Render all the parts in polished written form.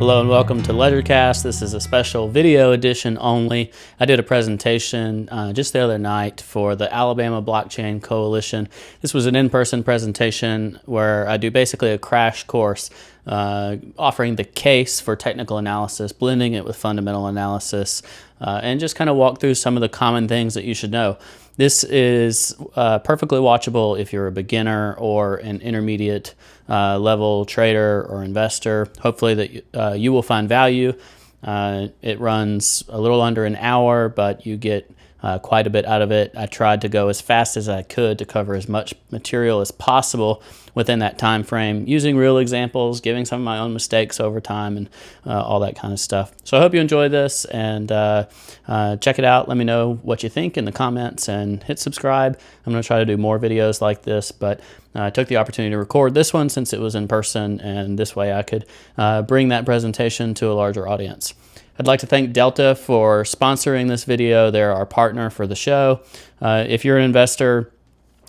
Hello and welcome to LedgerCast. This is a special video edition only. I did a presentation just the other night for the Alabama Blockchain Coalition. This was an in-person presentation where I do basically a crash course offering the case for technical analysis, blending it with fundamental analysis, and just kind of walk through some of the common things that you should know. This is perfectly watchable if you're a beginner or an intermediate level trader or investor. Hopefully that you will find value. It runs a little under an hour, but you get quite a bit out of it. I tried to go as fast as I could to cover as much material as possible within that time frame, using real examples, giving some of my own mistakes over time, and all that kind of stuff. So I hope you enjoy this, and check it out. Let me know what you think in the comments, and hit subscribe. I'm going to try to do more videos like this, but I took the opportunity to record this one since it was in person, and this way I could bring that presentation to a larger audience. I'd like to thank Delta for sponsoring this video. They're our partner for the show. If you're an investor,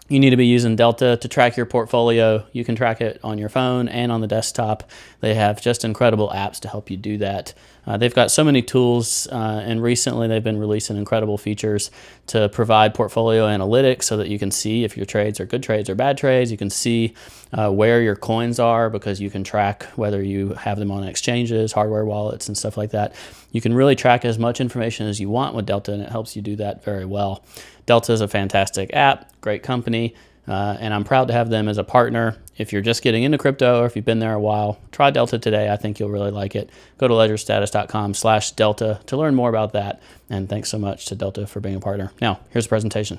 you need to be using Delta to track your portfolio. You can track it on your phone and on the desktop. They have just incredible apps to help you do that. They've got so many tools, and recently they've been releasing incredible features to provide portfolio analytics so that you can see if your trades are good trades or bad trades. You can see where your coins are because you can track whether you have them on exchanges, hardware wallets, and stuff like that. You can really track as much information as you want with Delta, and it helps you do that very well. Delta is a fantastic app, great company, and I'm proud to have them as a partner. If you're just getting into crypto or if you've been there a while, try Delta today. I think you'll really like it. Go to ledgerstatus.com/Delta to learn more about that. And thanks so much to Delta for being a partner. Now, here's the presentation.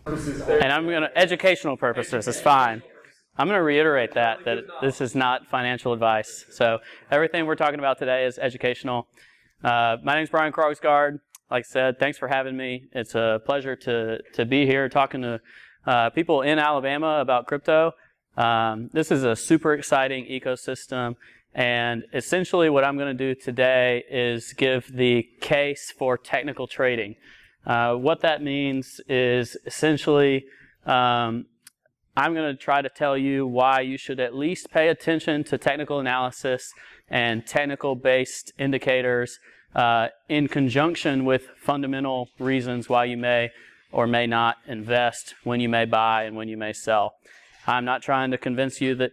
And I'm going to, educational purposes is fine. I'm going to reiterate that this is not financial advice. So everything we're talking about today is educational. My name is Brian Krogsgaard. Like I said, thanks for having me. It's a pleasure to be here talking to people in Alabama about crypto. This is a super exciting ecosystem, and essentially what I'm going to do today is give the case for technical trading. What that means is essentially I'm going to try to tell you why you should at least pay attention to technical analysis and technical-based indicators in conjunction with fundamental reasons why you may or may not invest, when you may buy and when you may sell. I'm not trying to convince you that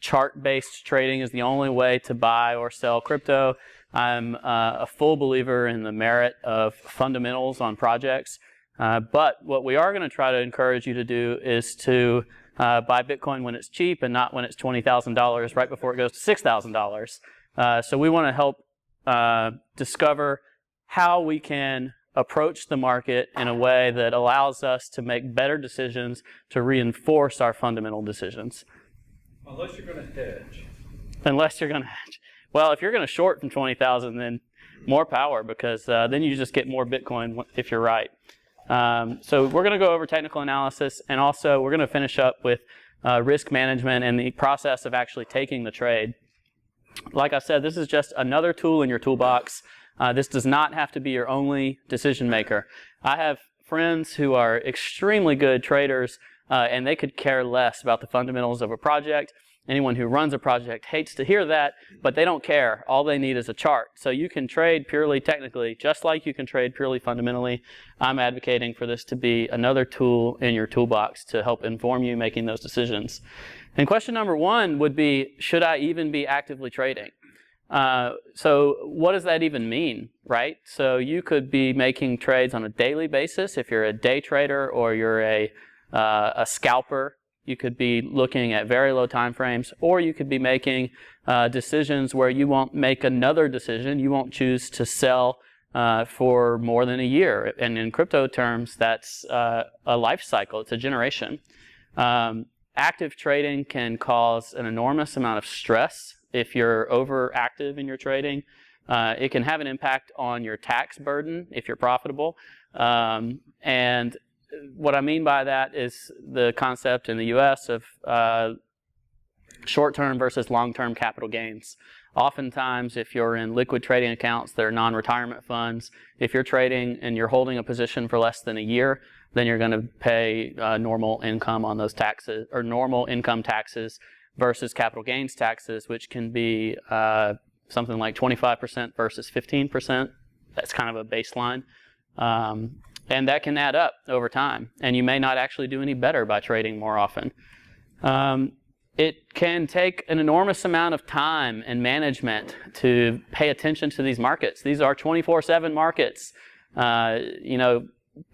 chart-based trading is the only way to buy or sell crypto. I'm a full believer in the merit of fundamentals on projects. But what we are going to try to encourage you to do is to buy Bitcoin when it's cheap and not when it's $20,000 right before it goes to $6,000. So we want to help discover how we can approach the market in a way that allows us to make better decisions to reinforce our fundamental decisions. Unless you're going to hedge. Unless you're going to hedge. Well, if you're going to short from 20,000, then more power, because then you just get more Bitcoin if you're right. So we're going to go over technical analysis, and also we're going to finish up with risk management and the process of actually taking the trade. Like I said, this is just another tool in your toolbox. This does not have to be your only decision maker. I have friends who are extremely good traders, and they could care less about the fundamentals of a project. Anyone who runs a project hates to hear that, but they don't care. All they need is a chart. So you can trade purely technically, just like you can trade purely fundamentally. I'm advocating for this to be another tool in your toolbox to help inform you making those decisions. And question number one would be, should I even be actively trading? So what does that even mean, right? So you could be making trades on a daily basis if you're a day trader or you're a scalper. You could be looking at very low time frames, or you could be making decisions where you won't make another decision. You won't choose to sell for more than a year. And in crypto terms, that's a life cycle. It's a generation. Active trading can cause an enormous amount of stress if you're overactive in your trading. It can have an impact on your tax burden if you're profitable. And what I mean by that is the concept in the U.S. of short-term versus long-term capital gains. Oftentimes, if you're in liquid trading accounts that are non-retirement funds, if you're trading and you're holding a position for less than a year, then you're going to pay normal income on those taxes, or normal income taxes versus capital gains taxes, which can be something like 25% versus 15%. That's kind of a baseline. And that can add up over time, and you may not actually do any better by trading more often. It can take an enormous amount of time and management to pay attention to these markets. These are 24/7 markets.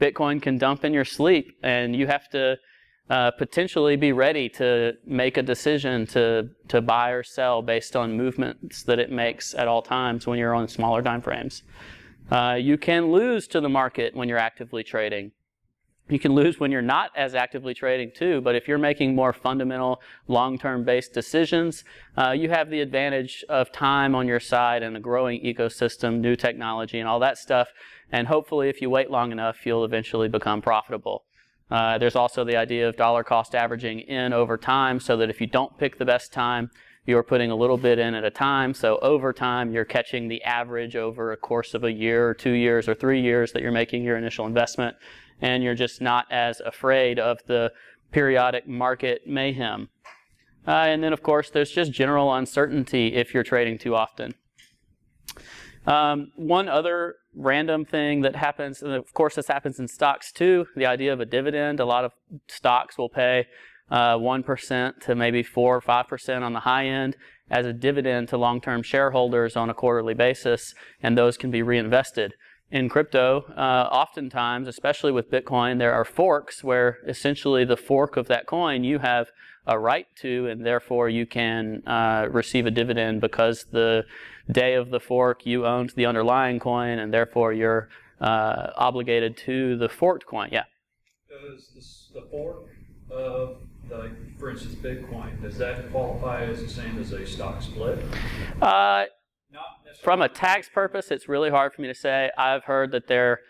Bitcoin can dump in your sleep, and you have to potentially be ready to make a decision to buy or sell based on movements that it makes at all times when you're on smaller time frames. You can lose to the market when you're actively trading. You can lose when you're not as actively trading too, but if you're making more fundamental, long-term based decisions, you have the advantage of time on your side and a growing ecosystem, new technology, and all that stuff. And hopefully, if you wait long enough, you'll eventually become profitable. There's also the idea of dollar cost averaging in over time, so that if you don't pick the best time, you're putting a little bit in at a time. So over time, you're catching the average over a course of a year or 2 years or 3 years that you're making your initial investment. And you're just not as afraid of the periodic market mayhem. And then, of course, there's just general uncertainty if you're trading too often. One other random thing that happens, and of course this happens in stocks too, the idea of a dividend. A lot of stocks will pay 1% to maybe 4 or 5% on the high end as a dividend to long-term shareholders on a quarterly basis, and those can be reinvested. In crypto, oftentimes, especially with Bitcoin, there are forks where essentially the fork of that coin you have a right to, and therefore you can receive a dividend because the day of the fork you owned the underlying coin, and therefore you're obligated to the forked coin. Yeah? Does the fork of, for instance, Bitcoin, does that qualify as the same as a stock split? From a tax purpose, it's really hard for me to say. I've heard that they're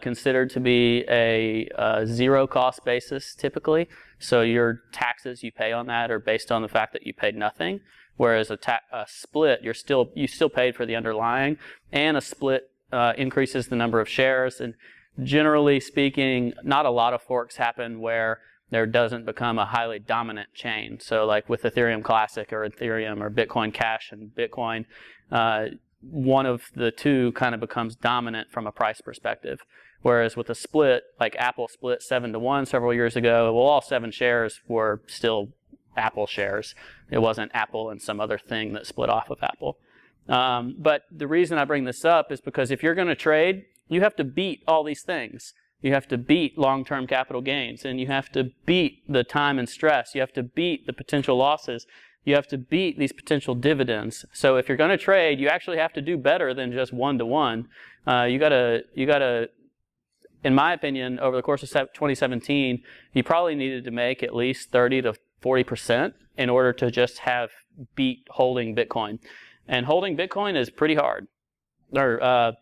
considered to be a zero cost basis typically. So your taxes you pay on that are based on the fact that you paid nothing. Whereas a split, you still paid for the underlying, and a split increases the number of shares. And generally speaking, not a lot of forks happen where there doesn't become a highly dominant chain. So like with Ethereum Classic or Ethereum or Bitcoin Cash and Bitcoin, one of the two kind of becomes dominant from a price perspective. Whereas with a split, like Apple split 7-to-1 several years ago, well, all 7 shares were still Apple shares. It wasn't Apple and some other thing that split off of Apple. But the reason I bring this up is because if you're going to trade, you have to beat all these things. You have to beat long-term capital gains, and you have to beat the time and stress. You have to beat the potential losses. You have to beat these potential dividends. So if you're going to trade, you actually have to do better than just 1-to-1. You gotta, in my opinion, over the course of 2017, you probably needed to make at least 30 to 40% in order to just have beat holding Bitcoin. And holding Bitcoin is pretty hard. Or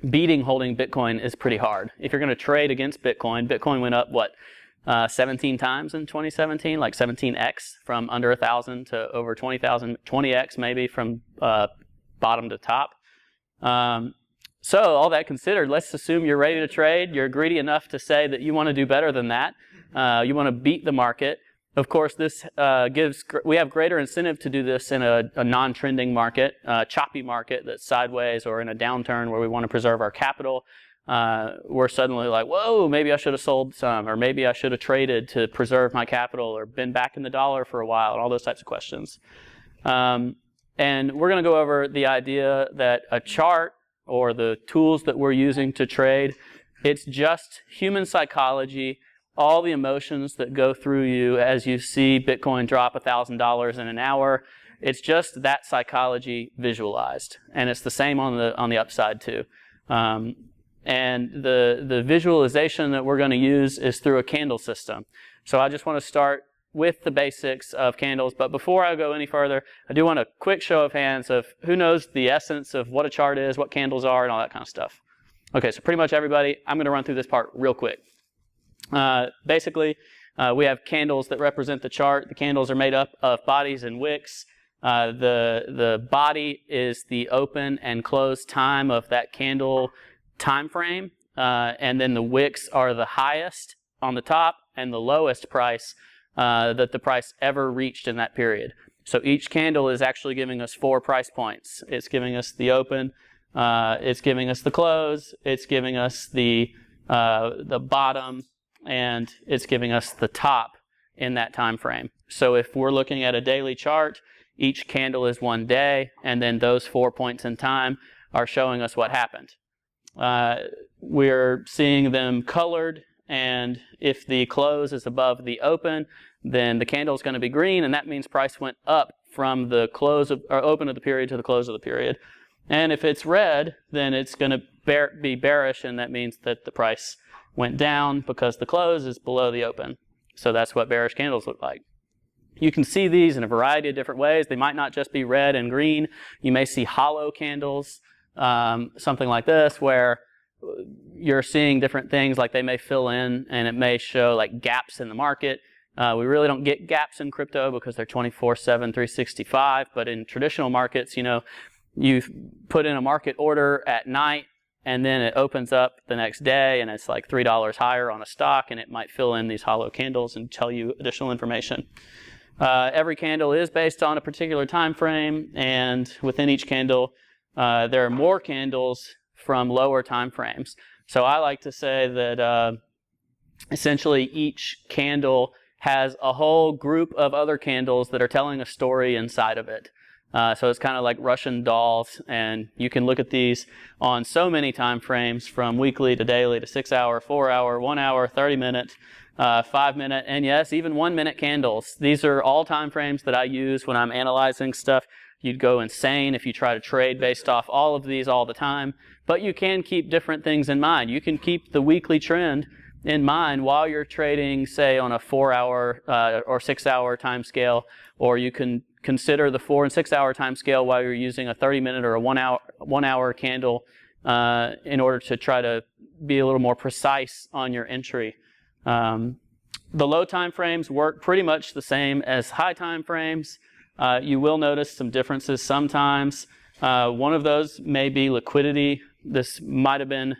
beating holding Bitcoin is pretty hard. If you're going to trade against Bitcoin, Bitcoin went up, 17 times in 2017, like 17x from under 1,000 to over 20,000, 20x maybe from bottom to top. So all that considered, let's assume you're ready to trade. You're greedy enough to say that you want to do better than that. You want to beat the market. Of course, this we have greater incentive to do this in a non-trending market, choppy market that's sideways, or in a downturn where we want to preserve our capital. We're suddenly like, whoa, maybe I should have sold some, or maybe I should have traded to preserve my capital, or been back in the dollar for a while, and all those types of questions. And we're going to go over the idea that a chart, or the tools that we're using to trade, it's just human psychology, all the emotions that go through you as you see Bitcoin drop $1,000 in an hour. It's just that psychology visualized, and it's the same on the upside too. And the visualization that we're going to use is through a candle system. So I just want to start with the basics of candles, but before I go any further, I do want a quick show of hands of who knows the essence of what a chart is, what candles are, and all that kind of stuff. Okay, so pretty much everybody. I'm going to run through this part real quick. Basically, we have candles that represent the chart. The candles are made up of bodies and wicks. The body is the open and close time of that candle time frame, and then the wicks are the highest on the top and the lowest price that the price ever reached in that period. So each candle is actually giving us 4 price points. It's giving us the open, it's giving us the close, it's giving us the bottom, and it's giving us the top in that time frame. So if we're looking at a daily chart, each candle is 1 day, and then those 4 points in time are showing us what happened. We're seeing them colored, and if the close is above the open, then the candle is going to be green, and that means price went up from the close of, or open of the period to the close of the period. And if it's red, then it's going to be bearish, and that means that the price went down because the close is below the open. So that's what bearish candles look like. You can see these in a variety of different ways. They might not just be red and green. You may see hollow candles, something like this, where you're seeing different things, like they may fill in and it may show like gaps in the market. We really don't get gaps in crypto because they're 24/7, 365. But in traditional markets, you know, you put in a market order at night and then it opens up the next day and it's like $3 higher on a stock, and it might fill in these hollow candles and tell you additional information. Every candle is based on a particular time frame, and within each candle, there are more candles from lower time frames. So I like to say that essentially each candle has a whole group of other candles that are telling a story inside of it. So it's kind of like Russian dolls, and you can look at these on so many time frames, from weekly to daily to 6 hour, 4 hour, 1 hour, 30 minute, 5 minute, and yes, even 1 minute candles. These are all time frames that I use when I'm analyzing stuff. You'd go insane if you try to trade based off all of these all the time, but you can keep different things in mind. You can keep the weekly trend in mind while you're trading, say, on a 4 hour or 6 hour time scale, or you can consider the 4 and 6 hour time scale while you're using a 30 minute or a 1 hour candle in order to try to be a little more precise on your entry. The low time frames work pretty much the same as high time frames. You will notice some differences sometimes. One of those may be liquidity. This might have been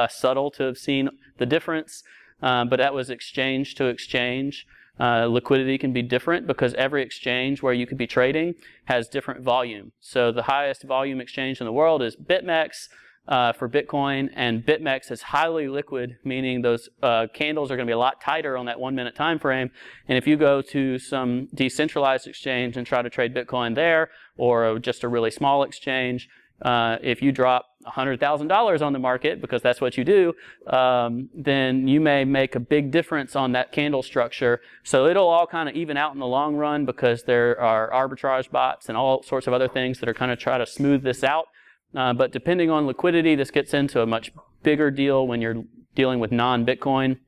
subtle to have seen the difference, but that was exchange to exchange. Liquidity can be different because every exchange where you could be trading has different volume. So the highest volume exchange in the world is BitMEX for Bitcoin, and BitMEX is highly liquid, meaning those candles are going to be a lot tighter on that 1 minute time frame. And if you go to some decentralized exchange and try to trade Bitcoin there, or just a really small exchange, if you drop $100,000 on the market, because that's what you do, then you may make a big difference on that candle structure. So it'll all kind of even out in the long run, because there are arbitrage bots and all sorts of other things that are kind of try to smooth this out. But depending on liquidity, this gets into a much bigger deal when you're dealing with non-Bitcoin.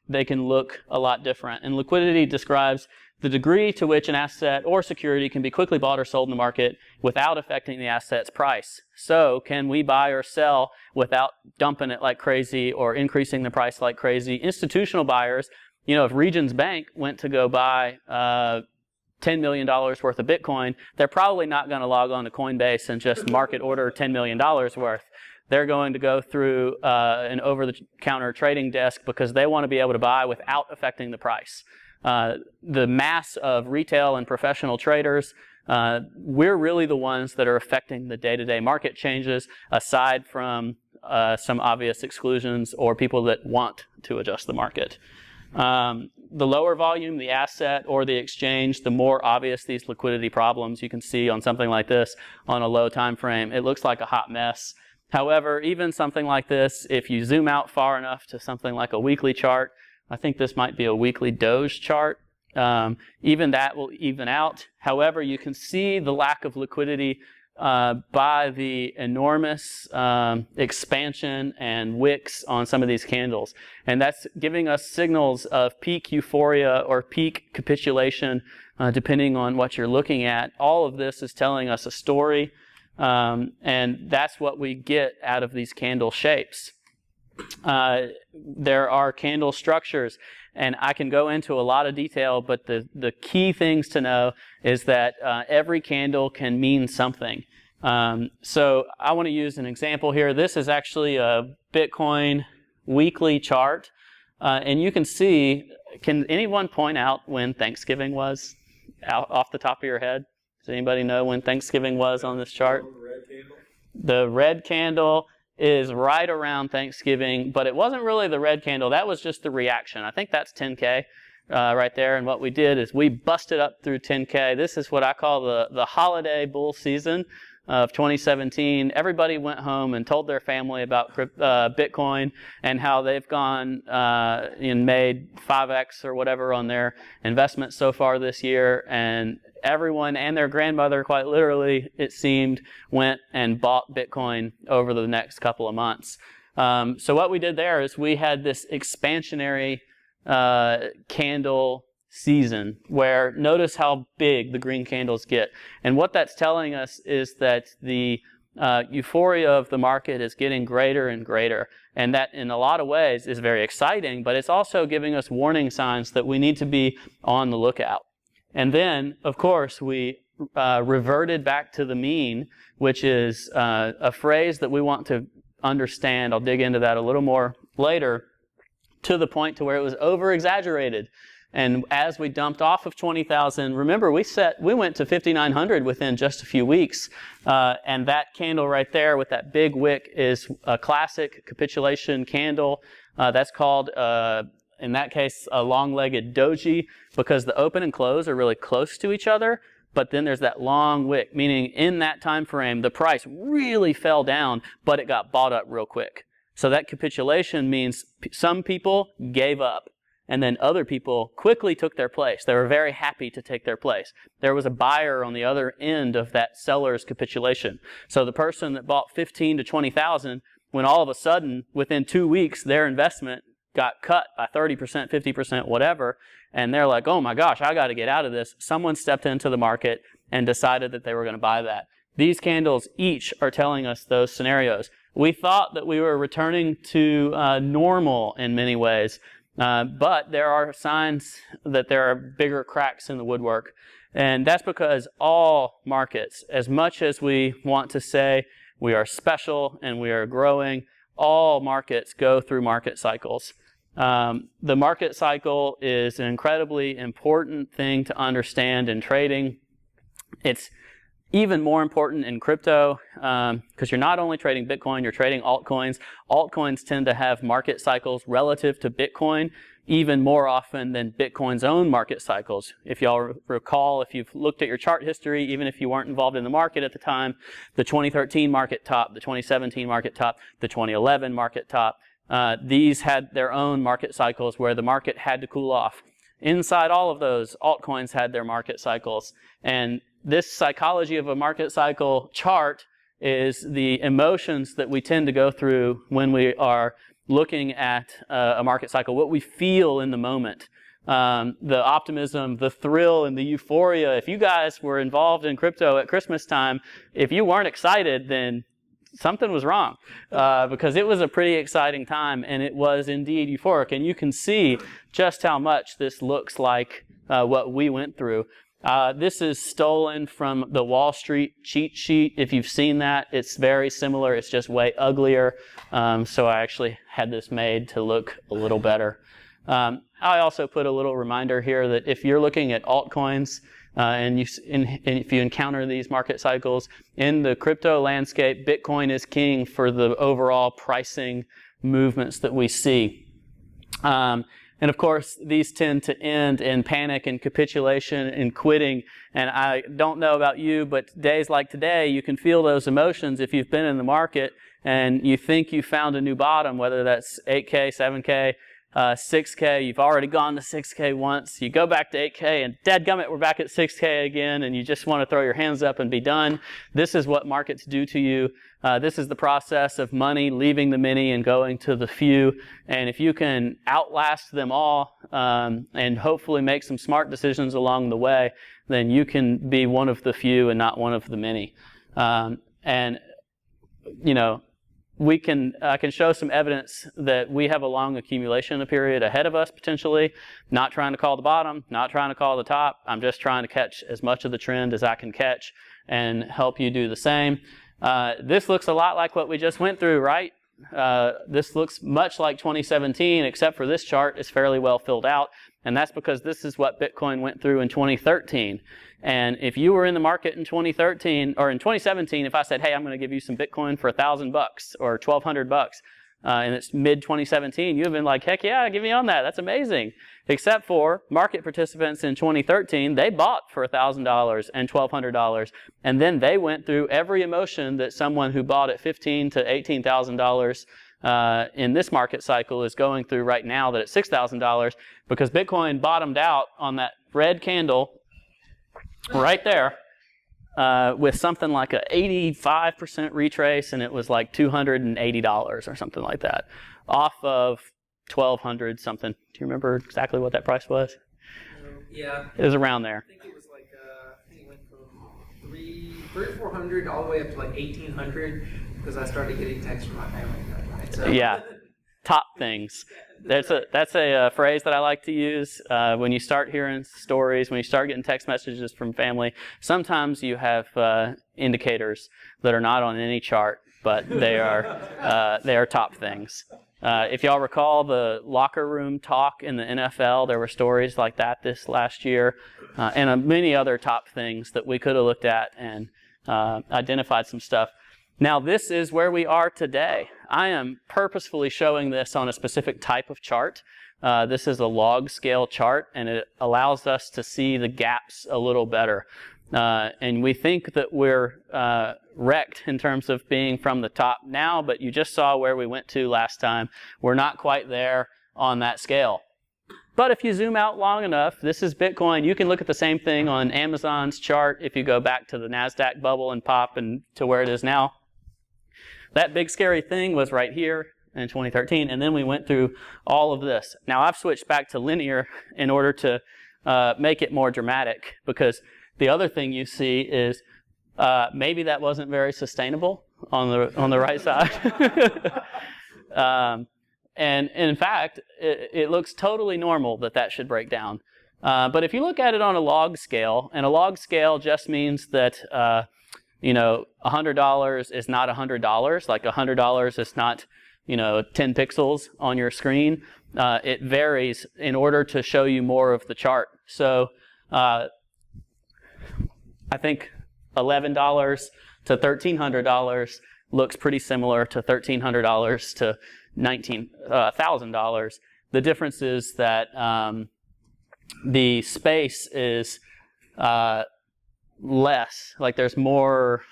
They can look a lot different. And liquidity describes the degree to which an asset or security can be quickly bought or sold in the market without affecting the asset's price. So can we buy or sell without dumping it like crazy or increasing the price like crazy? Institutional buyers, you know, if Regions Bank went to go buy $10 million worth of Bitcoin, they're probably not going to log on to Coinbase and just market order $10 million worth. They're going to go through an over-the-counter trading desk because they want to be able to buy without affecting the price. The mass of retail and professional traders, we're really the ones that are affecting the day-to-day market changes, aside from some obvious exclusions or people that want to adjust the market. The lower volume, the asset or the exchange, the more obvious these liquidity problems you can see on something like this on a low time frame. It looks like a hot mess. However, even something like this, if you zoom out far enough to something like a weekly chart, I think this might be a weekly Doge chart, even that will even out. However, you can see the lack of liquidity by the enormous expansion and wicks on some of these candles. And that's giving us signals of peak euphoria or peak capitulation, depending on what you're looking at. All of this is telling us a story, and that's what we get out of these candle shapes. There are candle structures, and I can go into a lot of detail, but the key things to know is that every candle can mean something. So I want to use an example here. This is actually a Bitcoin weekly chart. And you can see, can anyone point out when Thanksgiving was off the top of your head? Does anybody know when Thanksgiving was on this chart? The red candle is right around Thanksgiving, but it wasn't really the red candle. That was just the reaction. I think that's 10K right there. And what we did is we busted up through 10K. This is what I call the holiday bull season of 2017. Everybody went home and told their family about Bitcoin and how they've gone and made 5x or whatever on their investments so far this year. And everyone and their grandmother, quite literally, it seemed, went and bought Bitcoin over the next couple of months. So what we did there is we had this expansionary candle season where notice how big the green candles get. And what that's telling us is that the euphoria of the market is getting greater and greater. And that in a lot of ways is very exciting, but it's also giving us warning signs that we need to be on the lookout. And then, of course, we reverted back to the mean, which is a phrase that we want to understand. I'll dig into that a little more later, to the point to where it was over-exaggerated. And as we dumped off of 20,000, remember we went to 5,900 within just a few weeks. And that candle right there with that big wick is a classic capitulation candle. That's called, in that case, a long-legged doji, because the open and close are really close to each other. But then there's that long wick, meaning in that time frame, the price really fell down, but it got bought up real quick. So that capitulation means some people gave up. And then other people quickly took their place. They were very happy to take their place. There was a buyer on the other end of that seller's capitulation. So the person that bought 15 to 20,000, when all of a sudden, within 2 weeks, their investment got cut by 30%, 50%, whatever, and they're like, oh my gosh, I got to get out of this. Someone stepped into the market and decided that they were going to buy that. These candles each are telling us those scenarios. We thought that we were returning to normal in many ways. But there are signs that there are bigger cracks in the woodwork. And that's because all markets, as much as we want to say we are special and we are growing, all markets go through market cycles. The market cycle is an incredibly important thing to understand in trading. It's even more important in crypto because you're not only trading Bitcoin, you're trading altcoins. Altcoins tend to have market cycles relative to Bitcoin even more often than Bitcoin's own market cycles. If y'all recall, if you've looked at your chart history, even if you weren't involved in the market at the time, the 2013 market top, the 2017 market top, the 2011 market top, these had their own market cycles where the market had to cool off. Inside all of those, altcoins had their market cycles. And this psychology of a market cycle chart is the emotions that we tend to go through when we are looking at a market cycle, what we feel in the moment. The optimism, the thrill, and the euphoria. If you guys were involved in crypto at Christmas time, if you weren't excited, then something was wrong because it was a pretty exciting time and it was indeed euphoric. And you can see just how much this looks like what we went through. This is stolen from the Wall Street cheat sheet. If you've seen that, it's very similar. It's just way uglier. So I actually had this made to look a little better. I also put a little reminder here that if you're looking at altcoins and if you encounter these market cycles, in the crypto landscape, Bitcoin is king for the overall pricing movements that we see. And of course, these tend to end in panic and capitulation and quitting. And I don't know about you, but days like today, you can feel those emotions if you've been in the market and you think you found a new bottom, whether that's 8K, 7K, 6K. You've already gone to 6K once. You go back to 8K and dadgummit, we're back at 6K again, and you just want to throw your hands up and be done. This is what markets do to you. This is the process of money leaving the many and going to the few. And if you can outlast them all and hopefully make some smart decisions along the way, then you can be one of the few and not one of the many. And, you know, I can show some evidence that we have a long accumulation period ahead of us potentially. Not trying to call the bottom, not trying to call the top. I'm just trying to catch as much of the trend as I can catch and help you do the same. This looks a lot like what we just went through, right? This looks much like 2017, except for this chart is fairly well filled out. And that's because this is what Bitcoin went through in 2013. And if you were in the market in 2013 or in 2017, if I said, hey, I'm going to give you some Bitcoin for $1,000 or $1,200, and it's mid 2017, you've been like, heck yeah, give me on that. That's amazing. Except for market participants in 2013, they bought for $1,000 and $1,200, and then they went through every emotion that someone who bought at $15,000 to $18,000 in this market cycle is going through right now, that it's $6,000, because Bitcoin bottomed out on that red candle right there with something like a 85% retrace, and it was like $280 or something like that, off of 1,200 something. Do you remember exactly what that price was? Yeah. It was around there. I think it was like, I think it went from 300, 400 all the way up to like 1,800 because I started getting texts from my family. Right? So. Yeah. Top things. That's a phrase that I like to use when you start hearing stories, when you start getting text messages from family. Sometimes you have indicators that are not on any chart, but they are top things. If y'all recall the locker room talk in the NFL, there were stories like that this last year, and many other top things that we could have looked at and identified some stuff. Now, this is where we are today. I am purposefully showing this on a specific type of chart. This is a log scale chart, and it allows us to see the gaps a little better. And we think that we're wrecked in terms of being from the top now, but you just saw where we went to last time. We're not quite there on that scale. But if you zoom out long enough, this is Bitcoin. You can look at the same thing on Amazon's chart if you go back to the NASDAQ bubble and pop and to where it is now. That big scary thing was right here in 2013, and then we went through all of this. Now, I've switched back to linear in order to make it more dramatic, because the other thing you see is maybe that wasn't very sustainable on the right side. And in fact, it looks totally normal that should break down. But if you look at it on a log scale, and a log scale just means that $100 is not $100. Like $100 is not 10 pixels on your screen. It varies in order to show you more of the chart. So I think $11 to $1,300 looks pretty similar to $1,300 to $1,000. The difference is that the space is less. Like there's more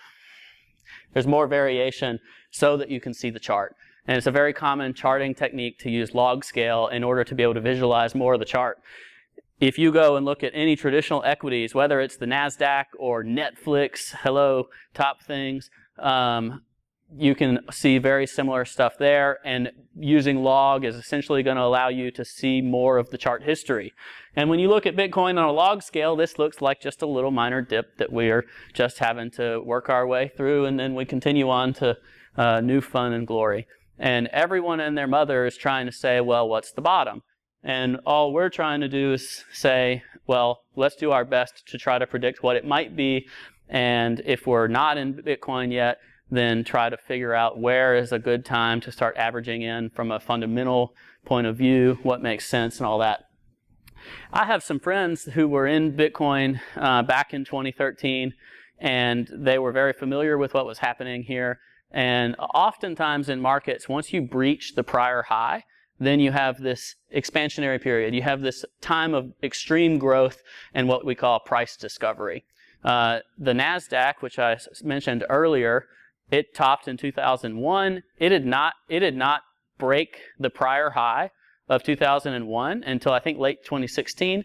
variation so that you can see the chart. And it's a very common charting technique to use log scale in order to be able to visualize more of the chart. If you go and look at any traditional equities, whether it's the NASDAQ or Netflix, hello, top things, you can see very similar stuff there, and using log is essentially going to allow you to see more of the chart history. And when you look at Bitcoin on a log scale, this looks like just a little minor dip that we're just having to work our way through, and then we continue on to new fun and glory. And everyone and their mother is trying to say, well, what's the bottom? And all we're trying to do is say, well, let's do our best to try to predict what it might be, and if we're not in Bitcoin yet, then try to figure out where is a good time to start averaging in from a fundamental point of view, what makes sense and all that. I have some friends who were in Bitcoin back in 2013, and they were very familiar with what was happening here. And oftentimes in markets, once you breach the prior high, then you have this expansionary period. You have this time of extreme growth and what we call price discovery. The NASDAQ, which I mentioned earlier, it topped in 2001. It did not break the prior high of 2001 until I think late 2016.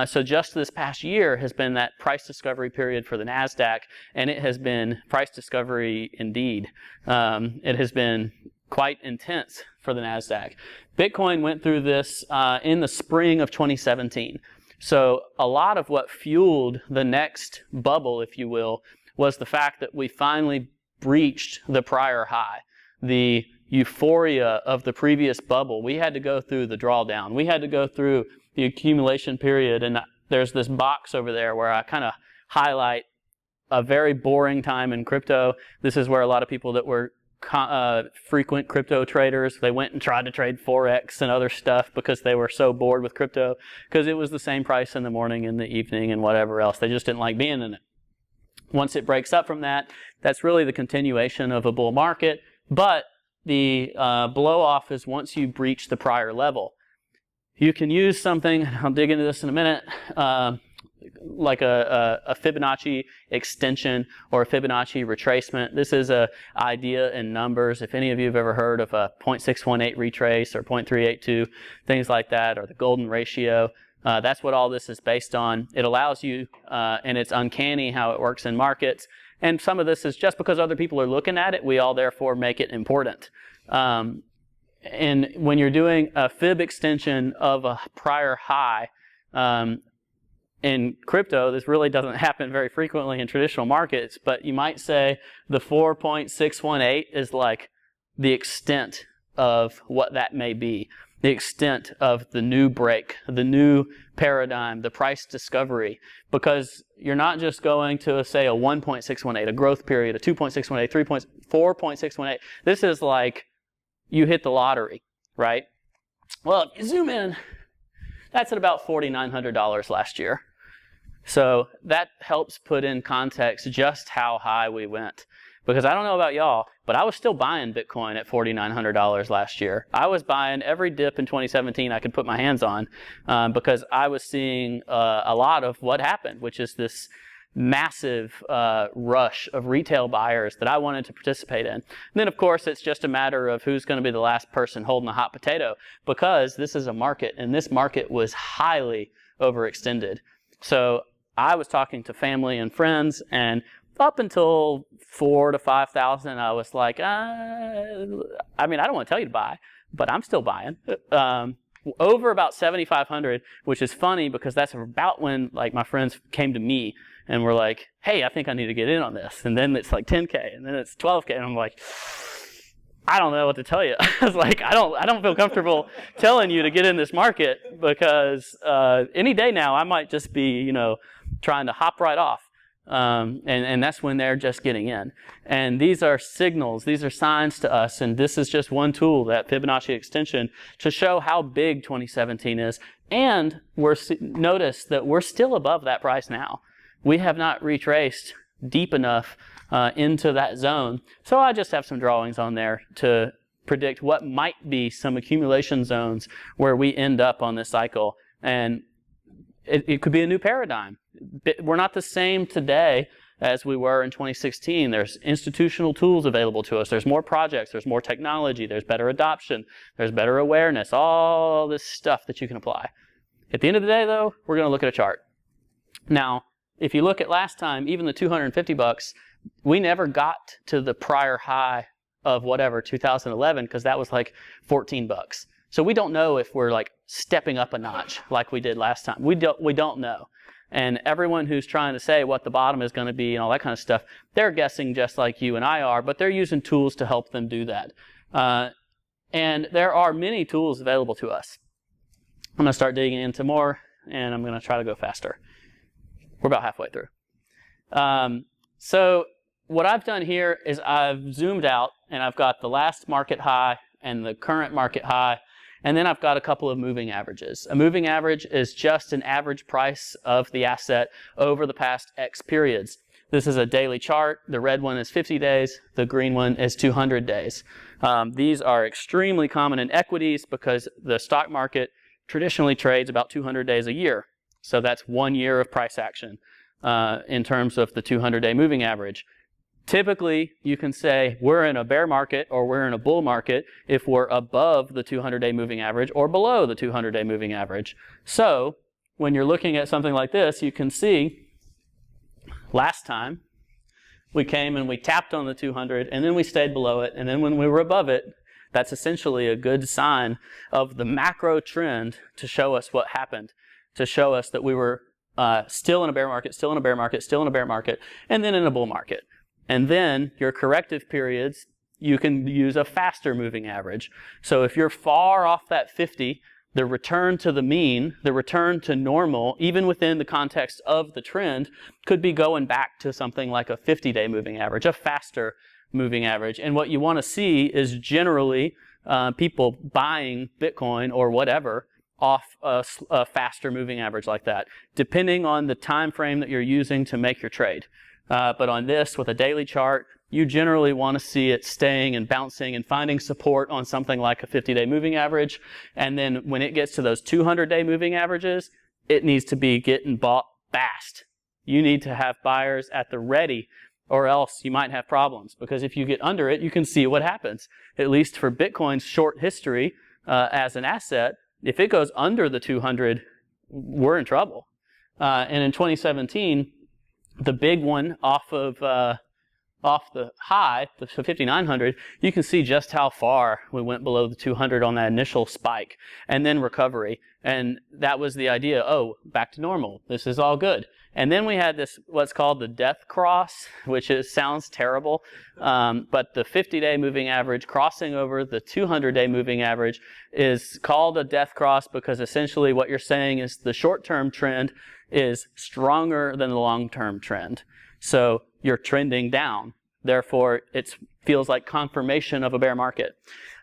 So just this past year has been that price discovery period for the NASDAQ, and it has been price discovery indeed. It has been quite intense for the NASDAQ. Bitcoin went through this in the spring of 2017. So a lot of what fueled the next bubble, if you will, was the fact that we finally breached the prior high. The euphoria of the previous bubble, we had to go through the drawdown. We had to go through the accumulation period, and there's this box over there where I kind of highlight a very boring time in crypto. This is where a lot of people that were frequent crypto traders. They went and tried to trade Forex and other stuff because they were so bored with crypto, because it was the same price in the morning, in the evening, and whatever else. They just didn't like being in it. Once it breaks up from that, that's really the continuation of a bull market. But the blow off is once you breach the prior level. You can use something, I'll dig into this in a minute, like a Fibonacci extension or a Fibonacci retracement. This is an idea in numbers. If any of you have ever heard of a 0.618 retrace or 0.382, things like that, or the golden ratio, that's what all this is based on. It allows you, and it's uncanny how it works in markets. And some of this is just because other people are looking at it, we all therefore make it important. And when you're doing a fib extension of a prior high, in crypto, this really doesn't happen very frequently in traditional markets, but you might say the 4.618 is like the extent of what that may be, the extent of the new break, the new paradigm, the price discovery, because you're not just going to, say, a 1.618, a growth period, a 2.618, 4.618. This is like you hit the lottery, right? Well, if you zoom in, that's at about $4,900 last year. So that helps put in context just how high we went. Because I don't know about y'all, but I was still buying Bitcoin at $4,900 last year. I was buying every dip in 2017 I could put my hands on, because I was seeing a lot of what happened, which is this massive rush of retail buyers that I wanted to participate in. And then, of course, it's just a matter of who's going to be the last person holding the hot potato, because this is a market, and this market was highly overextended. So I was talking to family and friends, and up until 4,000 to 5,000, I was like, I mean, I don't want to tell you to buy, but I'm still buying. Over about 7,500, which is funny because that's about when like my friends came to me and were like, hey, I think I need to get in on this. And then it's like 10K, and then it's 12K, and I'm like, I don't know what to tell you. I was like, I don't feel comfortable telling you to get in this market, because any day now I might just be, trying to hop right off. And that's when they're just getting in. And these are signals, these are signs to us, and this is just one tool, that Fibonacci extension, to show how big 2017 is. And notice that we're still above that price now. We have not retraced deep enough into that zone. So I just have some drawings on there to predict what might be some accumulation zones where we end up on this cycle. And it could be a new paradigm. We're not the same today as we were in 2016. There's institutional tools available to us. There's more projects. There's more technology. There's better adoption. There's better awareness. All this stuff that you can apply. At the end of the day, though, we're going to look at a chart. Now, if you look at last time, even the 250 bucks, we never got to the prior high of whatever, 2011, because that was like 14 bucks. So we don't know if we're like stepping up a notch like we did last time. We don't know. And everyone who's trying to say what the bottom is going to be and all that kind of stuff, they're guessing just like you and I are, but they're using tools to help them do that. And there are many tools available to us. I'm going to start digging into more, and I'm going to try to go faster. We're about halfway through. So what I've done here is I've zoomed out, and I've got the last market high and the current market high, and then I've got a couple of moving averages. A moving average is just an average price of the asset over the past X periods. This is a daily chart. The red one is 50 days. The green one is 200 days. These are extremely common in equities because the stock market traditionally trades about 200 days a year. So that's 1 year of price action in terms of the 200-day moving average. Typically, you can say we're in a bear market or we're in a bull market if we're above the 200-day moving average or below the 200-day moving average. So when you're looking at something like this, you can see last time we came and we tapped on the 200, and then we stayed below it, and then when we were above it, that's essentially a good sign of the macro trend to show us what happened, to show us that we were still in a bear market, still in a bear market, still in a bear market, and then in a bull market. And then your corrective periods, you can use a faster moving average. So if you're far off that 50, the return to the mean, the return to normal, even within the context of the trend, could be going back to something like a 50-day moving average, a faster moving average. And what you want to see is generally people buying Bitcoin or whatever off a faster moving average like that, depending on the time frame that you're using to make your trade. But on this, with a daily chart, you generally want to see it staying and bouncing and finding support on something like a 50-day moving average. And then when it gets to those 200-day moving averages, it needs to be getting bought fast. You need to have buyers at the ready, or else you might have problems. Because if you get under it, you can see what happens. At least for Bitcoin's short history as an asset, if it goes under the 200, we're in trouble. And in 2017, the big one off the high, the 5,900, you can see just how far we went below the 200 on that initial spike, and then recovery. And that was the idea, oh, back to normal. This is all good. And then we had this, what's called the death cross, which sounds terrible, but the 50-day moving average crossing over the 200-day moving average is called a death cross because essentially what you're saying is the short-term trend is stronger than the long-term trend. So you're trending down. Therefore, it feels like confirmation of a bear market.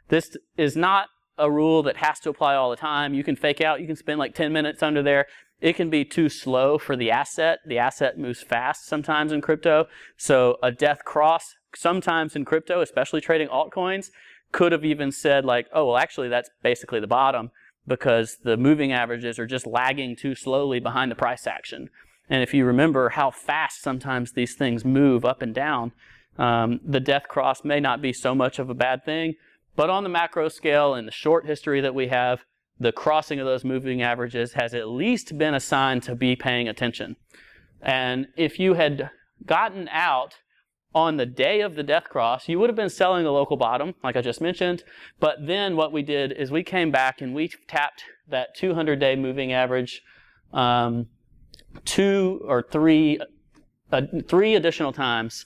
This is not a rule that has to apply all the time. You can fake out. You can spend like 10 minutes under there. It can be too slow for the asset. The asset moves fast sometimes in crypto. So a death cross sometimes in crypto, especially trading altcoins, could have even said like, oh, well, actually, that's basically the bottom because the moving averages are just lagging too slowly behind the price action. And if you remember how fast sometimes these things move up and down, the death cross may not be so much of a bad thing. But on the macro scale, in the short history that we have, the crossing of those moving averages has at least been a sign to be paying attention. And if you had gotten out on the day of the death cross, you would have been selling the local bottom, like I just mentioned. But then what we did is we came back and we tapped that 200-day moving average 2 or 3 additional times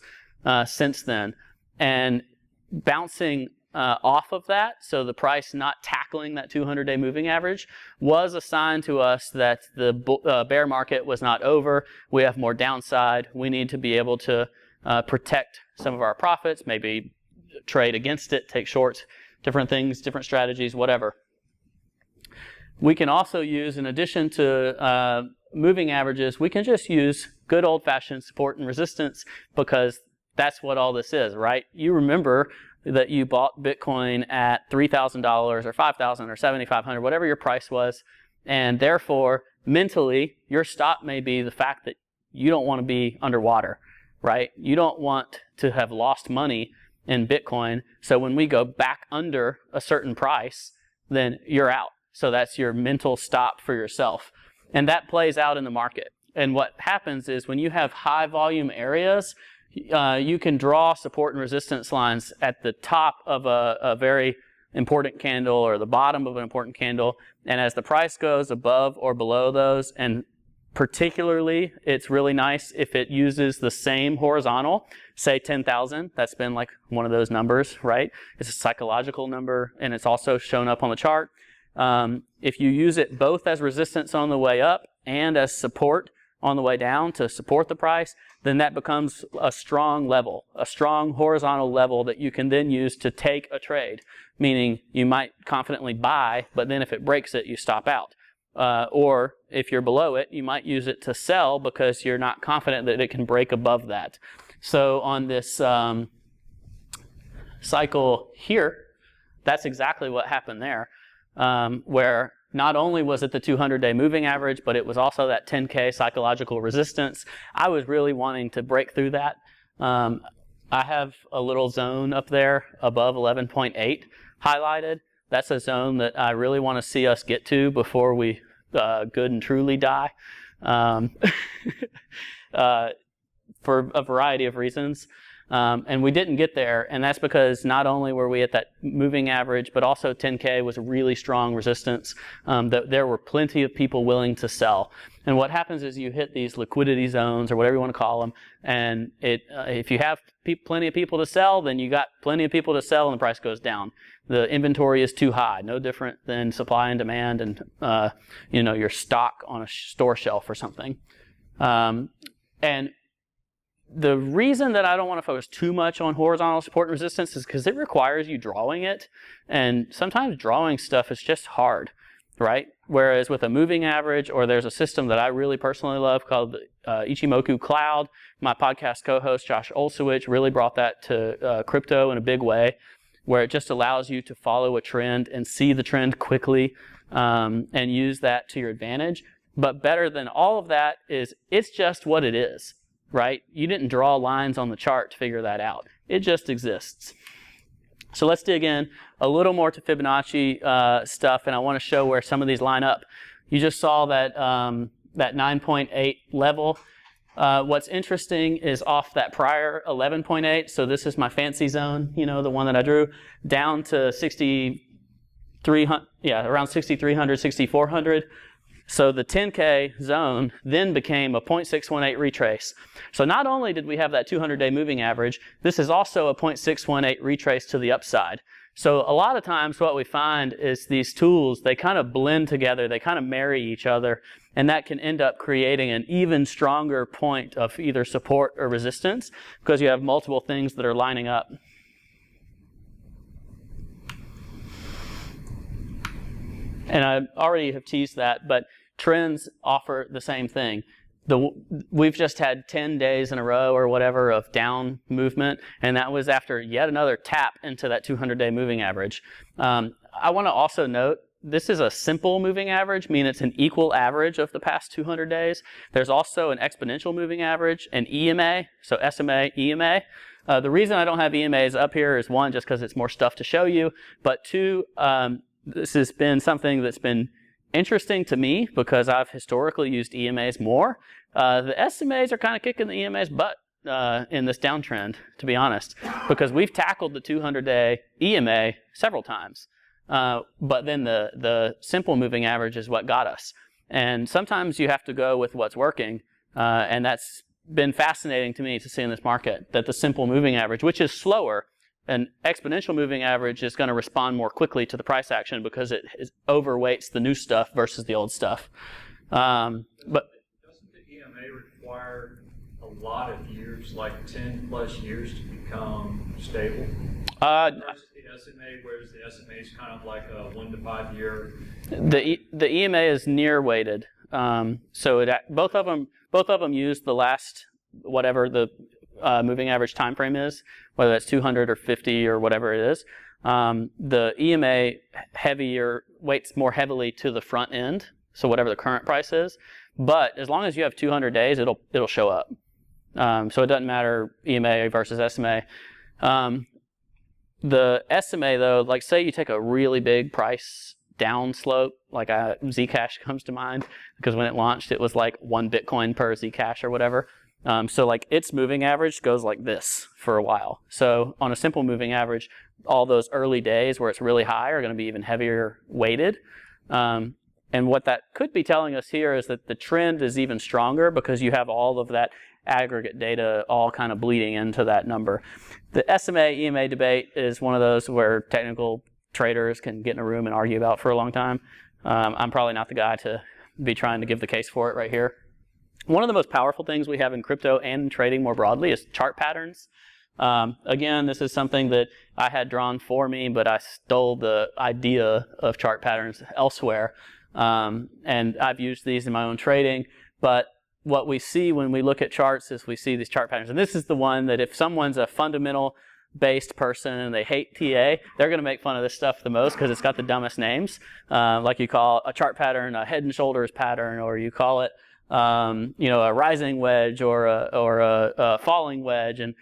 since then, and bouncing off of that, so the price not tackling that 200-day moving average, was a sign to us that the bear market was not over. We have more downside. We need to be able to protect some of our profits, maybe trade against it, take shorts, different things, different strategies, whatever. We can also use, in addition to moving averages, we can just use good old-fashioned support and resistance because that's what all this is, right? You remember that you bought Bitcoin at $3,000 or $5,000 or $7,500, whatever your price was, and therefore, mentally, your stop may be the fact that you don't want to be underwater, right? You don't want to have lost money in Bitcoin, so when we go back under a certain price, then you're out. So that's your mental stop for yourself. And that plays out in the market. And what happens is when you have high volume areas, you can draw support and resistance lines at the top of a very important candle or the bottom of an important candle. And as the price goes above or below those, and particularly it's really nice if it uses the same horizontal, say 10,000, that's been like one of those numbers, right? It's a psychological number and it's also shown up on the chart. If you use it both as resistance on the way up and as support on the way down to support the price, then that becomes a strong level, a strong horizontal level that you can then use to take a trade, meaning you might confidently buy, but then if it breaks it, you stop out. Or if you're below it, you might use it to sell because you're not confident that it can break above that. So on this cycle here, that's exactly what happened there, where not only was it the 200-day moving average, but it was also that 10K psychological resistance. I was really wanting to break through that. I have a little zone up there above 11.8 highlighted. That's a zone that I really want to see us get to before we good and truly die, for a variety of reasons. And we didn't get there, and that's because not only were we at that moving average, but also 10K was a really strong resistance. That there were plenty of people willing to sell. And what happens is you hit these liquidity zones, or whatever you want to call them, and if you have plenty of people to sell, then you got plenty of people to sell, and the price goes down. The inventory is too high, no different than supply and demand, and your stock on a store shelf or something. And the reason that I don't want to focus too much on horizontal support and resistance is because it requires you drawing it, and sometimes drawing stuff is just hard, right? Whereas with a moving average, or there's a system that I really personally love called Ichimoku Cloud. My podcast co-host Josh Olszewicz really brought that to crypto in a big way, where it just allows you to follow a trend and see the trend quickly and use that to your advantage. But better than all of that is it's just what it is. Right? You didn't draw lines on the chart to figure that out. It just exists. So let's dig in a little more to Fibonacci stuff, and I want to show where some of these line up. You just saw that that 9.8 level. What's interesting is off that prior 11.8, so this is my fancy zone, you know, the one that I drew, down to 6,300, yeah, around 6,300, 6,400. So the 10K zone then became a 0.618 retrace. So not only did we have that 200-day moving average, this is also a 0.618 retrace to the upside. So a lot of times what we find is these tools, they kind of blend together, they kind of marry each other, and that can end up creating an even stronger point of either support or resistance because you have multiple things that are lining up. And I already have teased that, but trends offer the same thing. We've just had 10 days in a row or whatever of down movement, and that was after yet another tap into that 200-day moving average. I want to also note, this is a simple moving average, meaning it's an equal average of the past 200 days. There's also an exponential moving average, an EMA, so SMA, EMA. The reason I don't have EMAs up here is one, just because it's more stuff to show you, but two, this has been something that's been interesting to me because I've historically used EMAs more. The SMAs are kind of kicking the EMA's butt in this downtrend, to be honest, because we've tackled the 200-day EMA several times. But then the simple moving average is what got us. And sometimes you have to go with what's working, and that's been fascinating to me to see in this market, that the simple moving average, which is slower, an exponential moving average is going to respond more quickly to the price action because it overweights the new stuff versus the old stuff. But doesn't the EMA require a lot of years, like 10 plus years, to become stable? Versus the SMA, whereas the SMA is kind of like a 1 to 5 year. The EMA is near weighted, so both of them use the last whatever the moving average time frame is, whether that's 200 or 50 or whatever it is. The EMA weights more heavily to the front end, so whatever the current price is. But as long as you have 200 days, it'll show up. So it doesn't matter EMA versus SMA. The SMA though, like say you take a really big price down slope, like Zcash comes to mind, because when it launched, it was like 1 Bitcoin per Zcash or whatever. So like its moving average goes like this for a while. So on a simple moving average, all those early days where it's really high are going to be even heavier weighted. And what that could be telling us here is that the trend is even stronger because you have all of that aggregate data all kind of bleeding into that number. The SMA EMA debate is one of those where technical traders can get in a room and argue about for a long time. I'm probably not the guy to be trying to give the case for it right here. One of the most powerful things we have in crypto and in trading more broadly is chart patterns. Again, this is something that I had drawn for me, but I stole the idea of chart patterns elsewhere. And I've used these in my own trading. But what we see when we look at charts is we see these chart patterns. And this is the one that if someone's a fundamental based person and they hate TA, they're going to make fun of this stuff the most because it's got the dumbest names. Like you call a chart pattern a head and shoulders pattern, or you call it a rising wedge or a falling wedge, and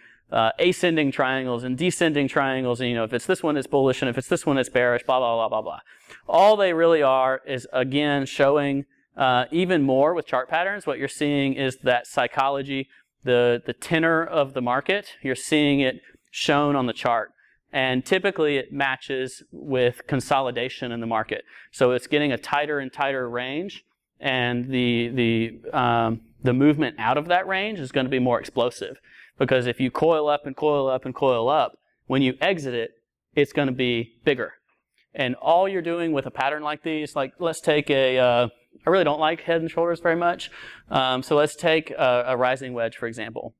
ascending triangles and descending triangles. And if it's this one, it's bullish, and if it's this one, it's bearish. Blah blah blah blah blah. All they really are is again showing even more with chart patterns. What you're seeing is that psychology, the tenor of the market. You're seeing it shown on the chart, and typically it matches with consolidation in the market. So it's getting a tighter and tighter range, and the movement out of that range is going to be more explosive. Because if you coil up and coil up and coil up, when you exit it, it's going to be bigger. And all you're doing with a pattern like these, like let's take I really don't like head and shoulders very much. So let's take a rising wedge, for example.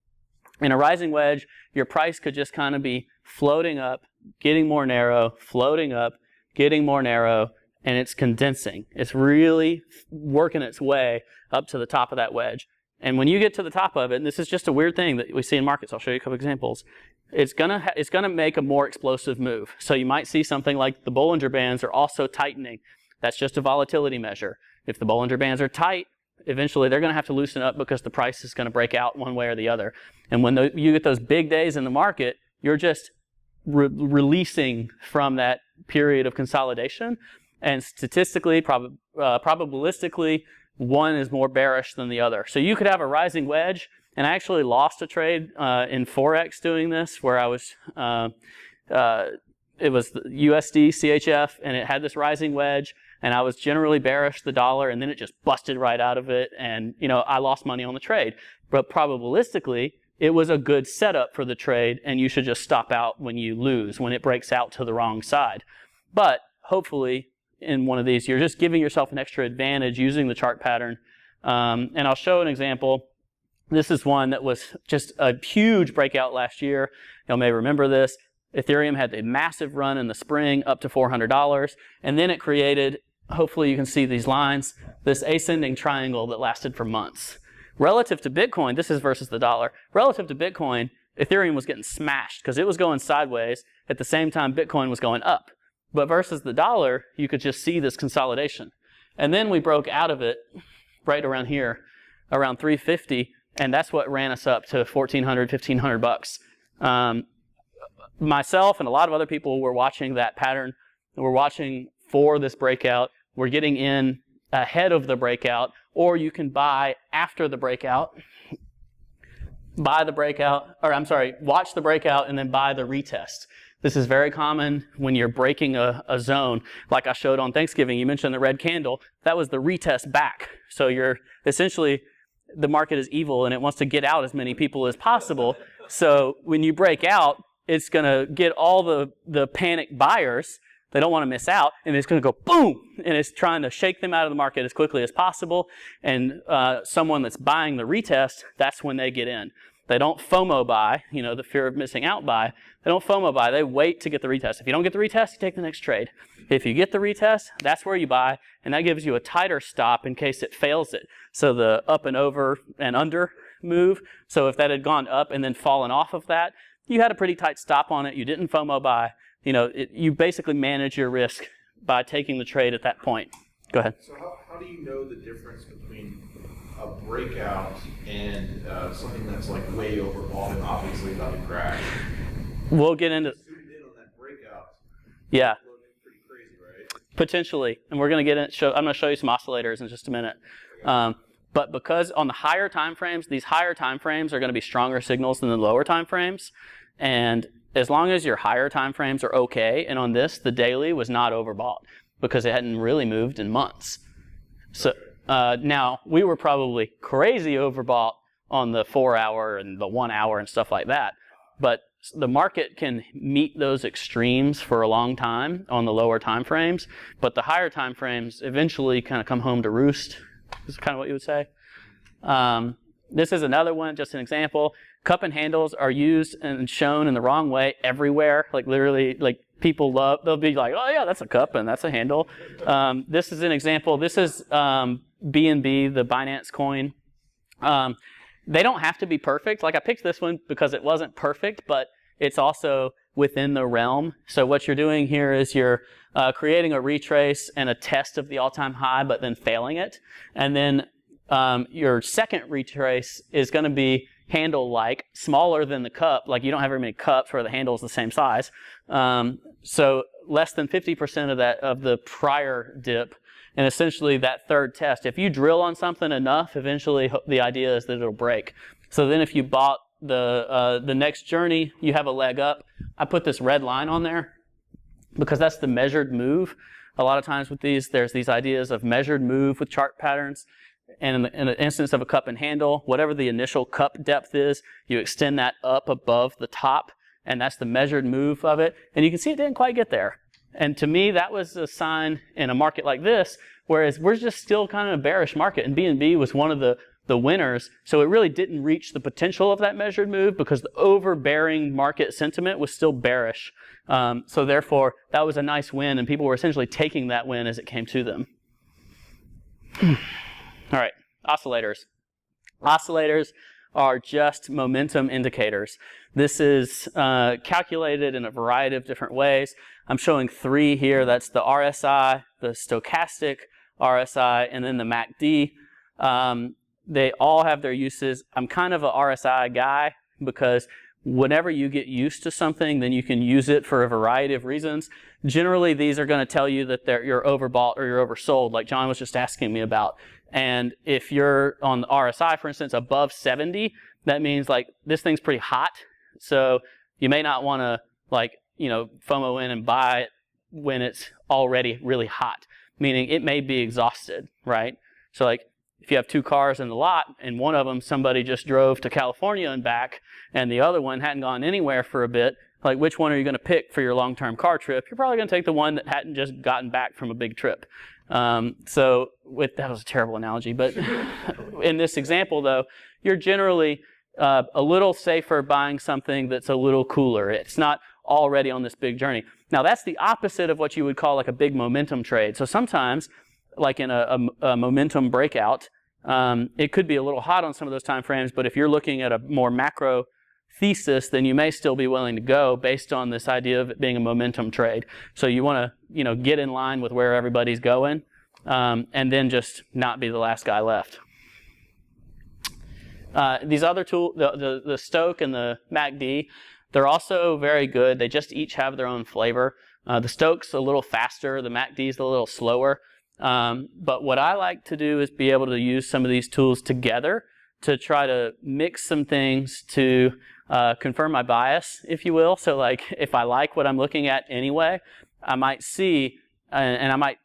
In a rising wedge, your price could just kind of be floating up, getting more narrow, floating up, getting more narrow, and it's condensing. It's really working its way up to the top of that wedge. And when you get to the top of it, and this is just a weird thing that we see in markets, I'll show you a couple examples, it's gonna make a more explosive move. So you might see something like the Bollinger Bands are also tightening. That's just a volatility measure. If the Bollinger Bands are tight, eventually they're going to have to loosen up because the price is going to break out one way or the other. And when you get those big days in the market, you're just releasing from that period of consolidation. And statistically, probabilistically, one is more bearish than the other. So you could have a rising wedge, and I actually lost a trade in Forex doing this, where I was, it was the USD CHF, and it had this rising wedge, and I was generally bearish the dollar, and then it just busted right out of it, and I lost money on the trade. But probabilistically, it was a good setup for the trade, and you should just stop out when you lose, when it breaks out to the wrong side. But hopefully, in one of these, you're just giving yourself an extra advantage using the chart pattern. And I'll show an example. This is one that was just a huge breakout last year. You may remember this. Ethereum had a massive run in the spring up to $400, and then it created, hopefully you can see these lines, this ascending triangle that lasted for months. Relative to Bitcoin, this is versus the dollar. Relative to Bitcoin, Ethereum was getting smashed because it was going sideways at the same time Bitcoin was going up. But versus the dollar, you could just see this consolidation. And then we broke out of it right around here, around 350, and that's what ran us up to $1,400, $1,500. Myself and a lot of other people were watching that pattern. We're watching for this breakout. We're getting in ahead of the breakout, or you can buy after the breakout. Buy the breakout, or I'm sorry, watch the breakout and then buy the retest. This is very common when you're breaking a zone. Like I showed on Thanksgiving, you mentioned the red candle. That was the retest back. So you're essentially, the market is evil and it wants to get out as many people as possible. So when you break out, it's going to get all the panic buyers. They don't want to miss out, and it's going to go boom, and it's trying to shake them out of the market as quickly as possible. And someone that's buying the retest, that's when they get in. They don't FOMO buy, the fear of missing out buy. They don't FOMO buy. They wait to get the retest. If you don't get the retest, you take the next trade. If you get the retest, that's where you buy, and that gives you a tighter stop in case it fails it. So the up and over and under move. So if that had gone up and then fallen off of that, you had a pretty tight stop on it. You didn't FOMO buy. You basically manage your risk by taking the trade at that point. Go ahead. So how do you know the difference between a breakout and something that's like way overbought and obviously about to crash? We'll get into. Zoomed in on that breakout. Yeah. Pretty crazy, right? Potentially, and we're going to get in. I'm going to show you some oscillators in just a minute. But because on the higher time frames, these higher time frames are going to be stronger signals than the lower time frames, and as long as your higher time frames are okay, and on this, the daily was not overbought because it hadn't really moved in months. So now we were probably crazy overbought on the 4 hour and the 1 hour and stuff like that. But the market can meet those extremes for a long time on the lower time frames, but the higher time frames eventually kind of come home to roost. This is kind of what you would say. This is another one, just an example. Cup and handles are used and shown in the wrong way everywhere. Like literally, like people love, they'll be like, oh yeah, that's a cup and that's a handle. This is an example. This is BNB, the Binance coin. They don't have to be perfect. Like I picked this one because it wasn't perfect, but it's also within the realm. So what you're doing here is you're creating a retrace and a test of the all-time high, but then failing it. And then your second retrace is going to be handle-like, smaller than the cup. Like you don't have very many cups where the handle is the same size. So less than 50% of that of the prior dip. And essentially that third test, if you drill on something enough, eventually the idea is that it'll break. So then if you bought the next journey, you have a leg up. I put this red line on there because that's the measured move. A lot of times with these, there's these ideas of measured move with chart patterns. And in the instance of a cup and handle, whatever the initial cup depth is, you extend that up above the top, and that's the measured move of it. And you can see it didn't quite get there. And to me, that was a sign in a market like this, whereas we're just still kind of in a bearish market. And BNB was one of the the winners. So it really didn't reach the potential of that measured move because the overbearing market sentiment was still bearish. So therefore, that was a nice win, and people were essentially taking that win as it came to them. All right, oscillators. Oscillators are just momentum indicators. This is calculated in a variety of different ways. I'm showing 3 here. That's the RSI, the stochastic RSI, and then the MACD. They all have their uses. I'm kind of a RSI guy because whenever you get used to something, then you can use it for a variety of reasons. Generally, these are going to tell you that you're overbought or you're oversold, like John was just asking me about. And if you're on the RSI, for instance, above 70, that means like this thing's pretty hot. So you may not want to like, FOMO in and buy it when it's already really hot, meaning it may be exhausted, right? So like if you have 2 cars in the lot and one of them somebody just drove to California and back and the other one hadn't gone anywhere for a bit, like which one are you going to pick for your long-term car trip? You're probably going to take the one that hadn't just gotten back from a big trip. That was a terrible analogy, but in this example though, you're generally a little safer buying something that's a little cooler. It's not already on this big journey. Now that's the opposite of what you would call like a big momentum trade. So sometimes, like in a momentum breakout, it could be a little hot on some of those time frames, but if you're looking at a more macro thesis, then you may still be willing to go based on this idea of it being a momentum trade. So you want to, get in line with where everybody's going, and then just not be the last guy left. These other tools, the Stoke and the MACD, they're also very good. They just each have their own flavor. The Stoke's a little faster, the MACD's a little slower. But what I like to do is be able to use some of these tools together to try to mix some things to confirm my bias, if you will. So like if I like what I'm looking at anyway, I might see and I might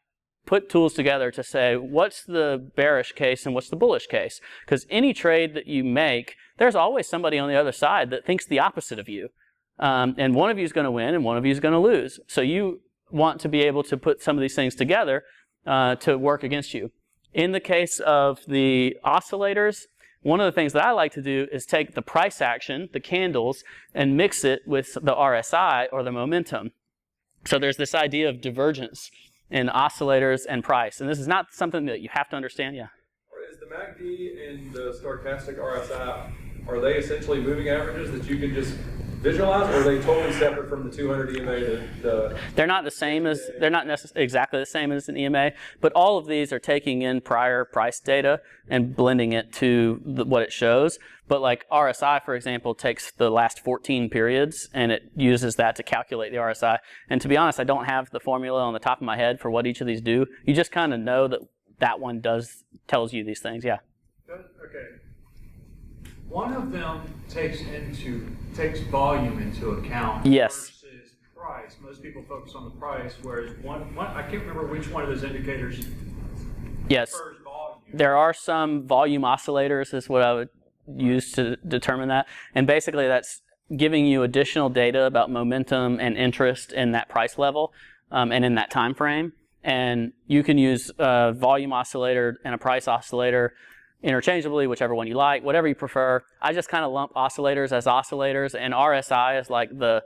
put tools together to say what's the bearish case and what's the bullish case. Because any trade that you make, there's always somebody on the other side that thinks the opposite of you. And one of you is going to win and one of you is going to lose. So you want to be able to put some of these things together to work against you. In the case of the oscillators, one of the things that I like to do is take the price action, the candles, and mix it with the RSI or the momentum. So there's this idea of divergence in oscillators and price. And this is not something that you have to understand. Yeah. Is the MACD and the stochastic RSI, are they essentially moving averages that you can just visualize, or are they totally separate from the 200 EMA? They're not the same as, they're not exactly the same as an EMA, but all of these are taking in prior price data and blending it to what it shows. But like RSI, for example, takes the last 14 periods and it uses that to calculate the RSI. And to be honest, I don't have the formula on the top of my head for what each of these do. You just kind of know that that one tells you these things. Yeah. Okay. One of them takes volume into account. Yes. Versus price. Most people focus on the price, whereas one I can't remember which one of those indicators. Yes. Prefers volume. There are some volume oscillators is what I would use to determine that. And basically that's giving you additional data about momentum and interest in that price level and in that time frame. And you can use a volume oscillator and a price oscillator interchangeably, whichever one you like, whatever you prefer. I just kind of lump oscillators as oscillators, and RSI is like the,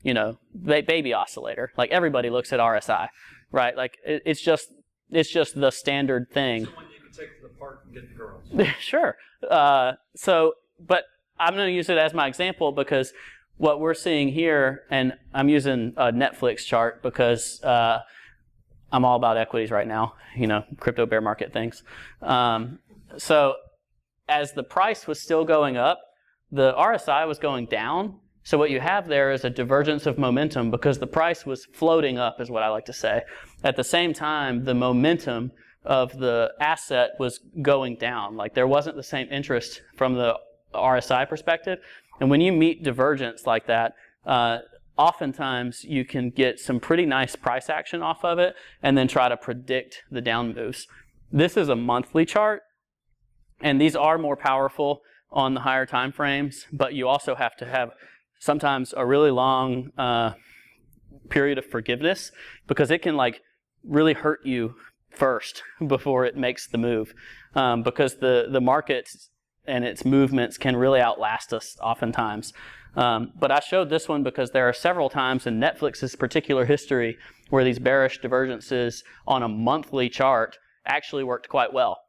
baby oscillator. Like everybody looks at RSI, right? Like it's just the standard thing. Someone you can take to the park and get the girls. Sure. But I'm going to use it as my example because what we're seeing here, and I'm using a Netflix chart because I'm all about equities right now, crypto bear market things. So as the price was still going up, the RSI was going down. So what you have there is a divergence of momentum because the price was floating up, is what I like to say. At the same time, the momentum of the asset was going down. Like there wasn't the same interest from the RSI perspective. And when you meet divergence like that, oftentimes you can get some pretty nice price action off of it and then try to predict the down moves. This is a monthly chart, and these are more powerful on the higher time frames, but you also have to have sometimes a really long period of forgiveness because it can like really hurt you first before it makes the move, because the market and its movements can really outlast us oftentimes. But I showed this one because there are several times in Netflix's particular history where these bearish divergences on a monthly chart actually worked quite well.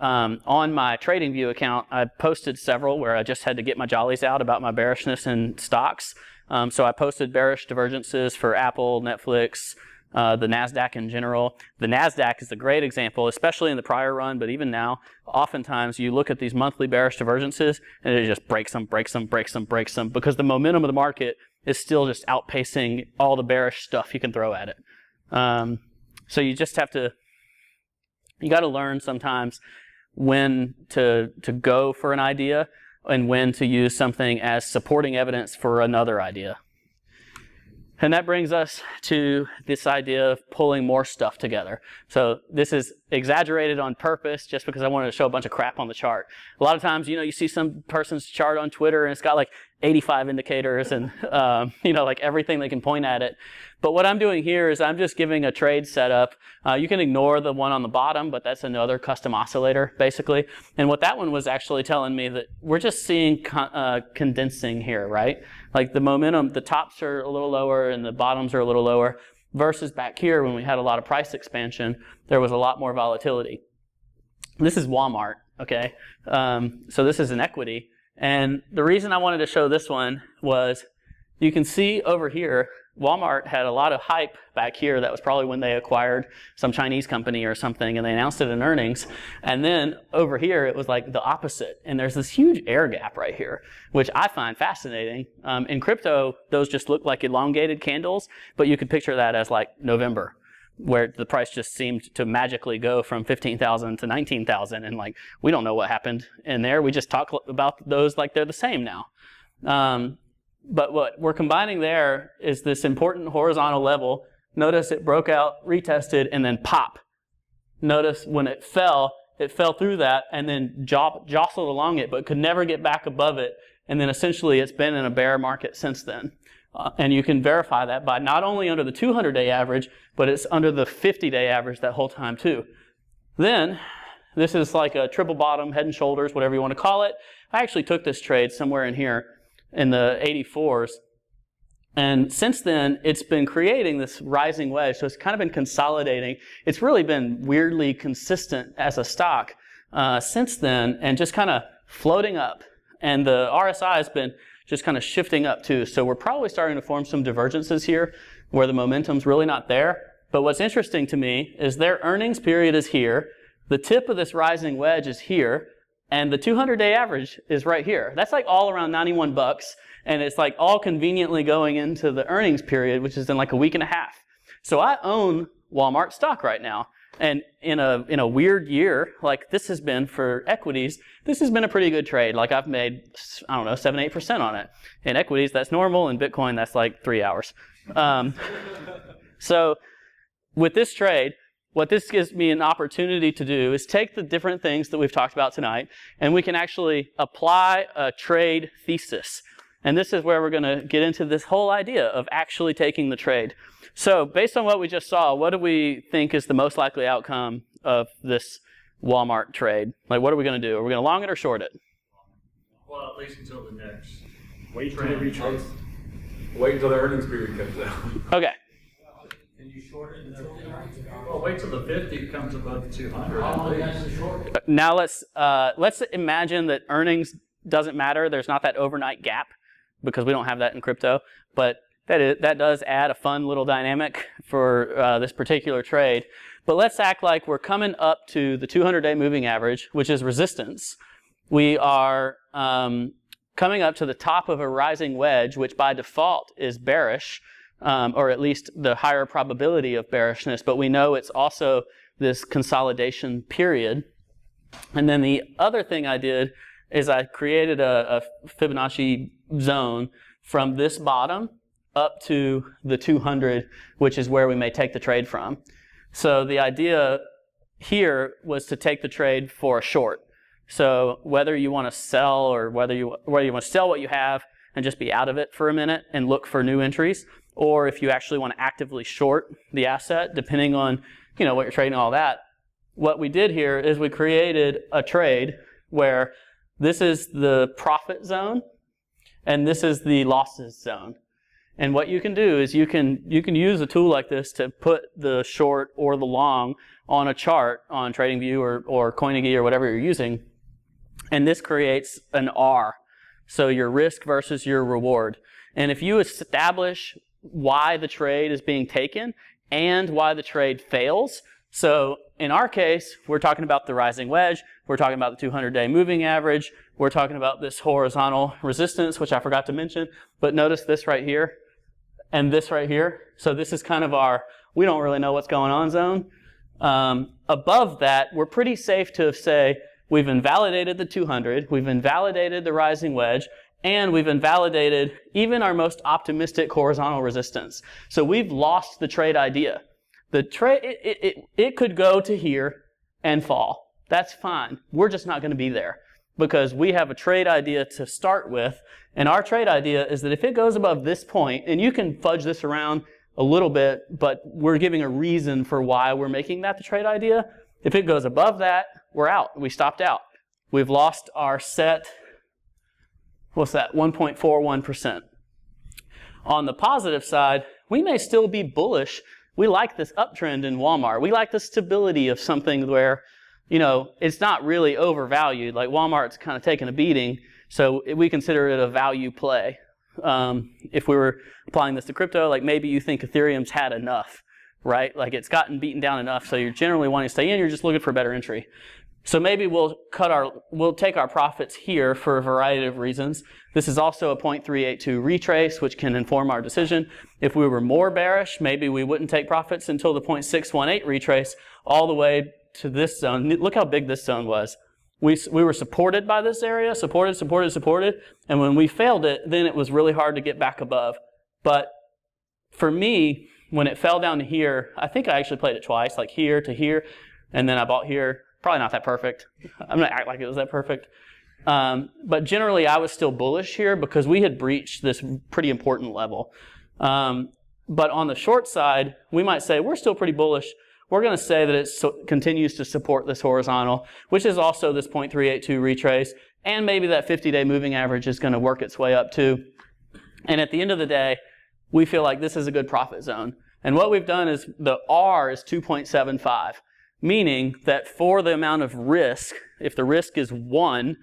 On my TradingView account, I posted several where I just had to get my jollies out about my bearishness in stocks. So I posted bearish divergences for Apple, Netflix, the NASDAQ in general. The NASDAQ is a great example, especially in the prior run, but even now, oftentimes you look at these monthly bearish divergences and it just breaks them, because the momentum of the market is still just outpacing all the bearish stuff you can throw at it. So you just have to, you got to learn sometimes when to go for an idea and when to use something as supporting evidence for another idea. And that brings us to this idea of pulling more stuff together. So this is exaggerated on purpose just because I wanted to show a bunch of crap on the chart. A lot of times, you see some person's chart on Twitter and it's got like 85 indicators and, like everything they can point at it. But what I'm doing here is I'm just giving a trade setup. You can ignore the one on the bottom, but that's another custom oscillator, basically. And what that one was actually telling me that we're just seeing condensing here, right? Like the momentum, the tops are a little lower and the bottoms are a little lower, versus back here when we had a lot of price expansion, there was a lot more volatility. This is Walmart, okay? So this is an equity. And the reason I wanted to show this one was you can see over here, Walmart had a lot of hype back here. That was probably when they acquired some Chinese company or something and they announced it in earnings. And then over here, it was like the opposite. And there's this huge air gap right here, which I find fascinating. In crypto, those just look like elongated candles, but you could picture that as like November, where the price just seemed to magically go from 15,000 to 19,000. And like, we don't know what happened in there. We just talk about those like they're the same now. But what we're combining there is this important horizontal level. Notice it broke out, retested, and then pop. Notice when it fell through that and then jostled along it, but could never get back above it. And then essentially it's been in a bear market since then. And you can verify that by not only under the 200-day average, but it's under the 50-day average that whole time too. Then, this is like a triple bottom, head and shoulders, whatever you want to call it. I actually took this trade somewhere in here in the 84s. And since then, it's been creating this rising wedge. So it's kind of been consolidating. It's really been weirdly consistent as a stock since then and just kind of floating up. And the RSI has been just kind of shifting up too. So we're probably starting to form some divergences here where the momentum's really not there. But what's interesting to me is their earnings period is here. The tip of this rising wedge is here. And the 200-day average is right here. That's like all around 91 bucks. And it's like all conveniently going into the earnings period, which is in like a week and a half. So I own Walmart stock right now. And in a weird year, like this has been for equities, this has been a pretty good trade. Like I've made, 7-8% on it. In equities, that's normal. In Bitcoin, that's like 3 hours. So with this trade, what this gives me an opportunity to do is take the different things that we've talked about tonight, and we can actually apply a trade thesis. And this is where we're going to get into this whole idea of actually taking the trade. So based on what we just saw, what do we think is the most likely outcome of this Walmart trade? Like, what are we going to do? Are we going to long it or short it? Well, at least until the next. Wait until it retraces. Wait until the earnings period comes out. Okay. Can you short it until the earnings? Well, wait till the 50 comes above the 200. Now let's imagine that earnings doesn't matter. There's not that overnight gap because we don't have that in crypto. But that does add a fun little dynamic for this particular trade. But let's act like we're coming up to the 200-day moving average, which is resistance. We are coming up to the top of a rising wedge, which by default is bearish, or at least the higher probability of bearishness. But we know it's also this consolidation period. And then the other thing I did is I created a Fibonacci zone from this bottom up to the 200, which is where we may take the trade from. So the idea here was to take the trade for a short. So whether you want to sell or whether you want to sell what you have and just be out of it for a minute and look for new entries, or if you actually want to actively short the asset, depending on what you're trading, all that, what we did here is we created a trade where this is the profit zone and this is the losses zone. And what you can do is you can use a tool like this to put the short or the long on a chart on TradingView or CoinAgy or whatever you're using. And this creates an R. So your risk versus your reward. And if you establish why the trade is being taken and why the trade fails, so in our case, we're talking about the rising wedge, we're talking about the 200-day moving average, we're talking about this horizontal resistance, which I forgot to mention, but notice this right here and this right here. So this is kind of our, we don't really know what's going on zone. Above that, we're pretty safe to say we've invalidated the 200, we've invalidated the rising wedge, and we've invalidated even our most optimistic horizontal resistance. So we've lost the trade idea. The trade, it could go to here and fall. That's fine. We're just not going to be there because we have a trade idea to start with. And our trade idea is that if it goes above this point, and you can fudge this around a little bit, but we're giving a reason for why we're making that the trade idea. If it goes above that, we're out. We stopped out. We've lost our set, what's that, 1.41%. On the positive side, we may still be bullish. We like this uptrend in Walmart. We like the stability of something where, you know, it's not really overvalued. Like Walmart's kind of taking a beating, so we consider it a value play. If we were applying this to crypto, like maybe you think Ethereum's had enough, right? Like it's gotten beaten down enough, so you're generally wanting to stay in, you're just looking for a better entry. So maybe we'll take our profits here for a variety of reasons. This is also a 0.382 retrace, which can inform our decision. If we were more bearish, maybe we wouldn't take profits until the 0.618 retrace all the way to this zone. Look how big this zone was. We were supported by this area, supported, and when we failed it, then it was really hard to get back above. But for me, when it fell down to here, I think I actually played it twice, like here to here, and then I bought here. Probably not that perfect. I'm going to act like it was that perfect. But generally, I was still bullish here because we had breached this pretty important level. But on the short side, we might say we're still pretty bullish. We're going to say that it continues to support this horizontal, which is also this 0.382 retrace. And maybe that 50-day moving average is going to work its way up too. And at the end of the day, we feel like this is a good profit zone. And what we've done is the R is 2.75. Meaning that for the amount of risk, if the risk is 1,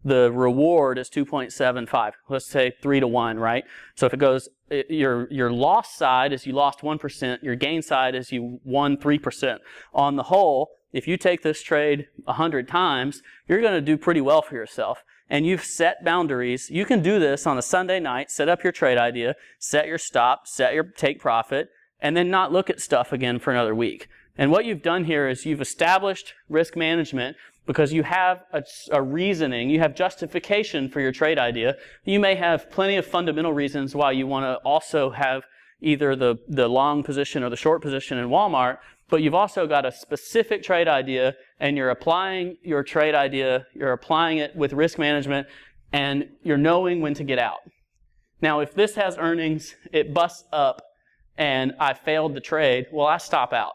the reward is 2.75. Let's say 3 to 1, right? So if it goes, your loss side is you lost 1%, your gain side is you won 3%. On the whole, if you take this trade 100 times, you're going to do pretty well for yourself. And you've set boundaries. You can do this on a Sunday night, set up your trade idea, set your stop, set your take profit, and then not look at stuff again for another week. And what you've done here is you've established risk management because you have a reasoning, you have justification for your trade idea. You may have plenty of fundamental reasons why you want to also have either the long position or the short position in Walmart, but you've also got a specific trade idea and you're applying your trade idea, you're applying it with risk management, and you're knowing when to get out. Now, if this has earnings, it busts up, and I failed the trade, well, I stop out.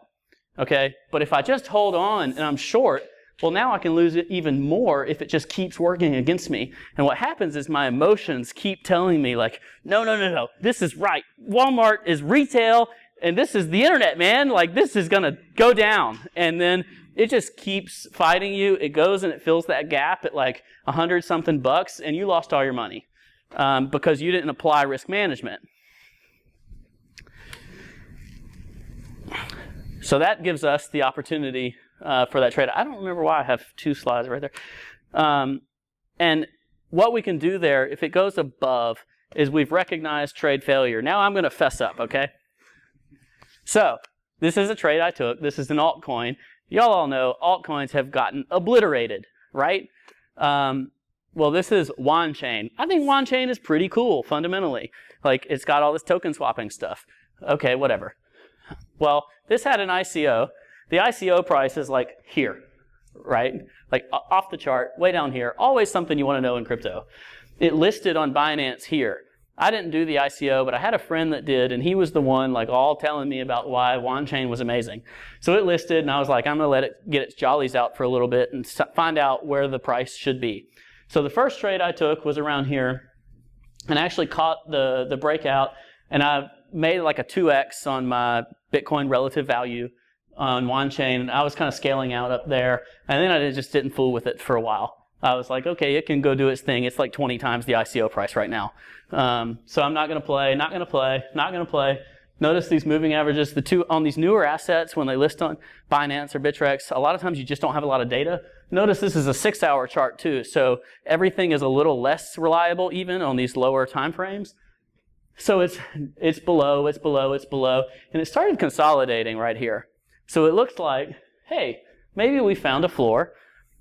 Okay, but if I just hold on and I'm short, well, now I can lose it even more if it just keeps working against me. And what happens is my emotions keep telling me like, no, this is right. Walmart is retail and this is the internet, man. Like this is going to go down. And then it just keeps fighting you. It goes and it fills that gap at like 100-something bucks and you lost all your money because you didn't apply risk management. So that gives us the opportunity for that trade. I don't remember why I have 2 slides right there. And what we can do there, if it goes above, is we've recognized trade failure. Now I'm going to fess up, okay? So this is a trade I took. This is an altcoin. Y'all all know altcoins have gotten obliterated, right? Well, this is WanChain. I think WanChain is pretty cool, fundamentally. Like, it's got all this token swapping stuff. Okay, whatever. Well, this had an ICO. The ICO price is like here, right? Like off the chart, way down here. Always something you want to know in crypto. It listed on Binance here. I didn't do the ICO, but I had a friend that did, and he was the one like all telling me about why WanChain was amazing. So it listed, and I was like, I'm going to let it get its jollies out for a little bit and find out where the price should be. So the first trade I took was around here, and I actually caught the breakout, and I made like a 2x on my Bitcoin relative value on WanChain. I was kind of scaling out up there, and then I just didn't fool with it for a while. I was like, okay, it can go do its thing. It's like 20 times the ICO price right now. So I'm not going to play, not going to play, not going to play. Notice these moving averages. The two on these newer assets, when they list on Binance or Bittrex, a lot of times you just don't have a lot of data. Notice this is a 6-hour chart too, so everything is a little less reliable even on these lower time frames. So it's below, it's below, it's below, and it started consolidating right here. So it looks like, hey, maybe we found a floor,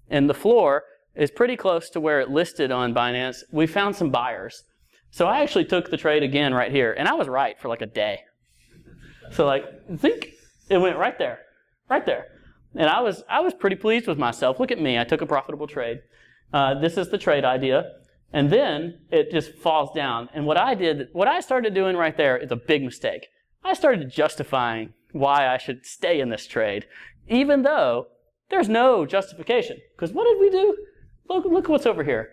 and the floor is pretty close to where it listed on Binance. We found some buyers. So I actually took the trade again right here, and I was right for like a day. So like, think it went right there, right there. And I was pretty pleased with myself. Look at me, I took a profitable trade. This is the trade idea. And then it just falls down. And what I started doing right there is a big mistake. I started justifying why I should stay in this trade, even though there's no justification. Because what did we do? Look what's over here.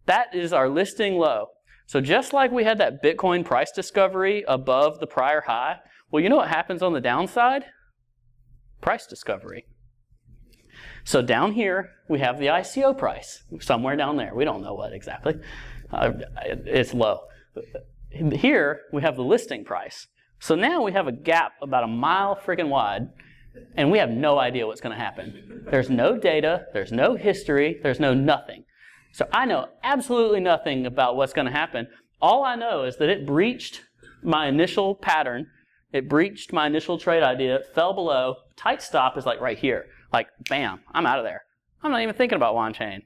That is our listing low. So just like we had that Bitcoin price discovery above the prior high, well, you know what happens on the downside? Price discovery. So down here, we have the ICO price, somewhere down there. We don't know what exactly. It's low. Here, we have the listing price. So now we have a gap about a mile freaking wide, and we have no idea what's going to happen. There's no data, there's no history, there's no nothing. So I know absolutely nothing about what's going to happen. All I know is that it breached my initial pattern. It breached my initial trade idea, it fell below. Tight stop is like right here. Like, bam, I'm out of there. I'm not even thinking about WanChain.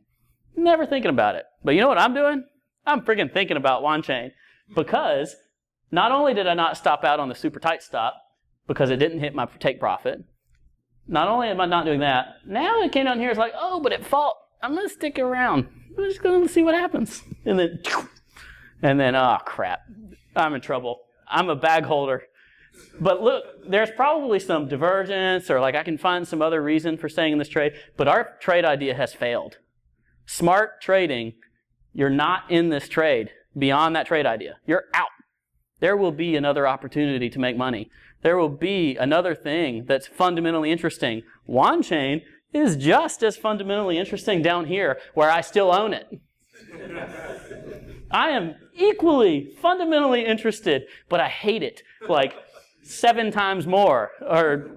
Never thinking about it. But you know what I'm doing? I'm freaking thinking about WanChain, because not only did I not stop out on the super tight stop because it didn't hit my take profit, not only am I not doing that, now it came down here, it's like, oh, but it fought. I'm going to stick around. I'm just going to see what happens. And then, oh, crap. I'm in trouble. I'm a bag holder. But look, there's probably some divergence, or like I can find some other reason for staying in this trade, but our trade idea has failed. Smart trading, you're not in this trade beyond that trade idea. You're out. There will be another opportunity to make money. There will be another thing that's fundamentally interesting. WanChain is just as fundamentally interesting down here, where I still own it. I am equally fundamentally interested, but I hate it like 7 times more, or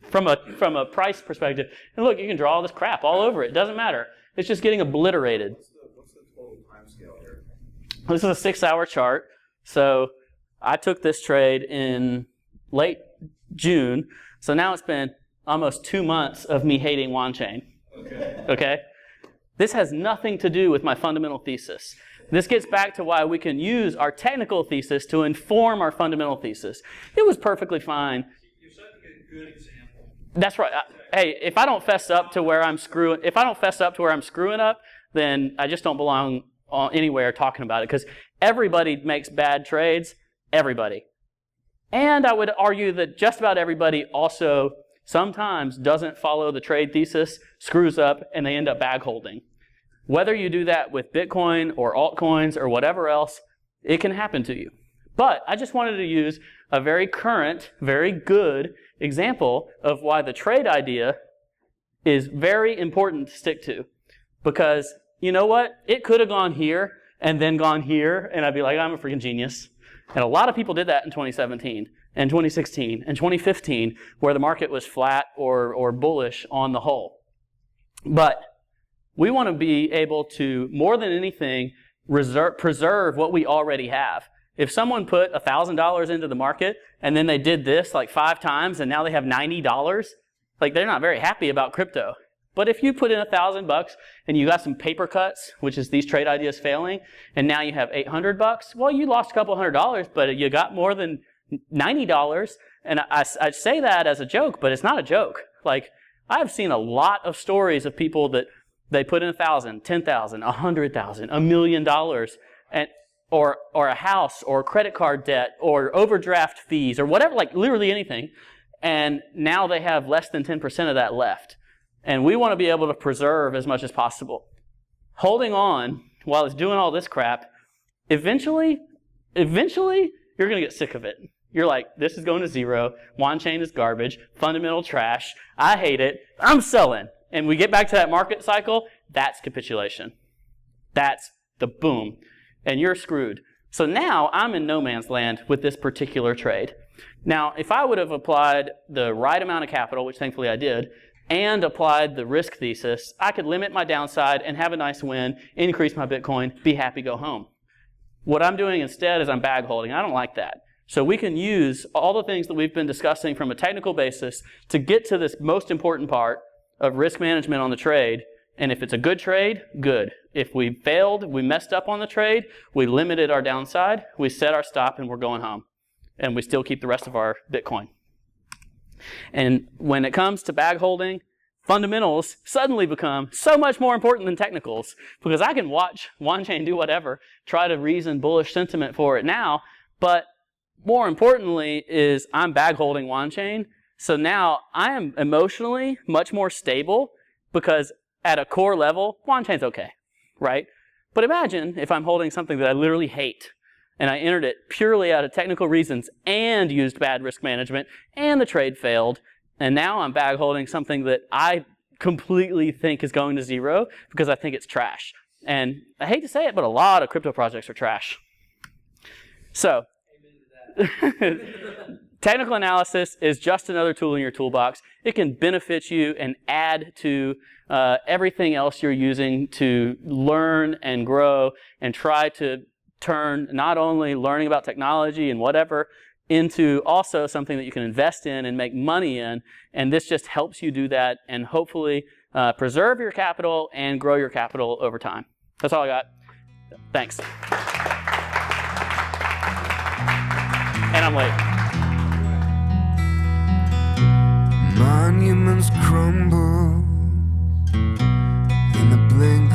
from a price perspective. And look, you can draw all this crap all over it. It doesn't matter. It's just getting obliterated. What's the total time scale here? This is a 6-hour chart. So I took this trade in late June. So now it's been almost 2 months of me hating WanChain. Okay? This has nothing to do with my fundamental thesis. This gets back to why we can use our technical thesis to inform our fundamental thesis. It was perfectly fine. You're such a good example. That's right. Hey, if I don't fess up to where I'm screwing up, then I just don't belong anywhere talking about it, because everybody makes bad trades. Everybody. And I would argue that just about everybody also sometimes doesn't follow the trade thesis, screws up, and they end up bag holding. Whether you do that with Bitcoin or altcoins or whatever else, it can happen to you. But I just wanted to use a very current, very good example of why the trade idea is very important to stick to. Because, you know what? It could have gone here and then gone here, and I'd be like, I'm a freaking genius. And a lot of people did that in 2017 and 2016 and 2015, where the market was flat or bullish on the whole. But we want to be able to, more than anything, preserve what we already have. If someone put $1,000 into the market and then they did this like 5 times and now they have $90, like they're not very happy about crypto. But if you put in $1,000 and you got some paper cuts, which is these trade ideas failing, and now you have $800, well, you lost a couple $100, but you got more than $90. And I say that as a joke, but it's not a joke. Like, I've seen a lot of stories of people that they put in $1,000, $10,000, $100,000, $1 million, or a house or credit card debt or overdraft fees or whatever, like literally anything. And now they have less than 10% of that left. And we want to be able to preserve as much as possible. Holding on while it's doing all this crap, eventually, you're going to get sick of it. You're like, this is going to zero. On-chain is garbage. Fundamental trash. I hate it. I'm selling. And we get back to that market cycle. That's capitulation. That's the boom. And you're screwed. So now I'm in no man's land with this particular trade. Now, if I would have applied the right amount of capital, which thankfully I did, and applied the risk thesis, I could limit my downside and have a nice win, increase my Bitcoin, be happy, go home. What I'm doing instead is I'm bag holding. I don't like that. So we can use all the things that we've been discussing from a technical basis to get to this most important part of risk management on the trade. And if it's a good trade, good. If we failed, we messed up on the trade, we limited our downside, we set our stop, and we're going home. And we still keep the rest of our Bitcoin. And when it comes to bag holding, fundamentals suddenly become so much more important than technicals, because I can watch on-chain do whatever, try to reason bullish sentiment for it now, but more importantly is I'm bag holding on-chain, so now I am emotionally much more stable because at a core level, on-chain's okay, right? But imagine if I'm holding something that I literally hate, and I entered it purely out of technical reasons and used bad risk management, and the trade failed, and now I'm bag holding something that I completely think is going to zero because I think it's trash. And I hate to say it, but a lot of crypto projects are trash. So, technical analysis is just another tool in your toolbox. It can benefit you and add to everything else you're using to learn and grow and try to turn not only learning about technology and whatever into also something that you can invest in and make money in. And this just helps you do that and hopefully preserve your capital and grow your capital over time. That's all I got. Thanks. And I'm late. Monuments crumble in the blink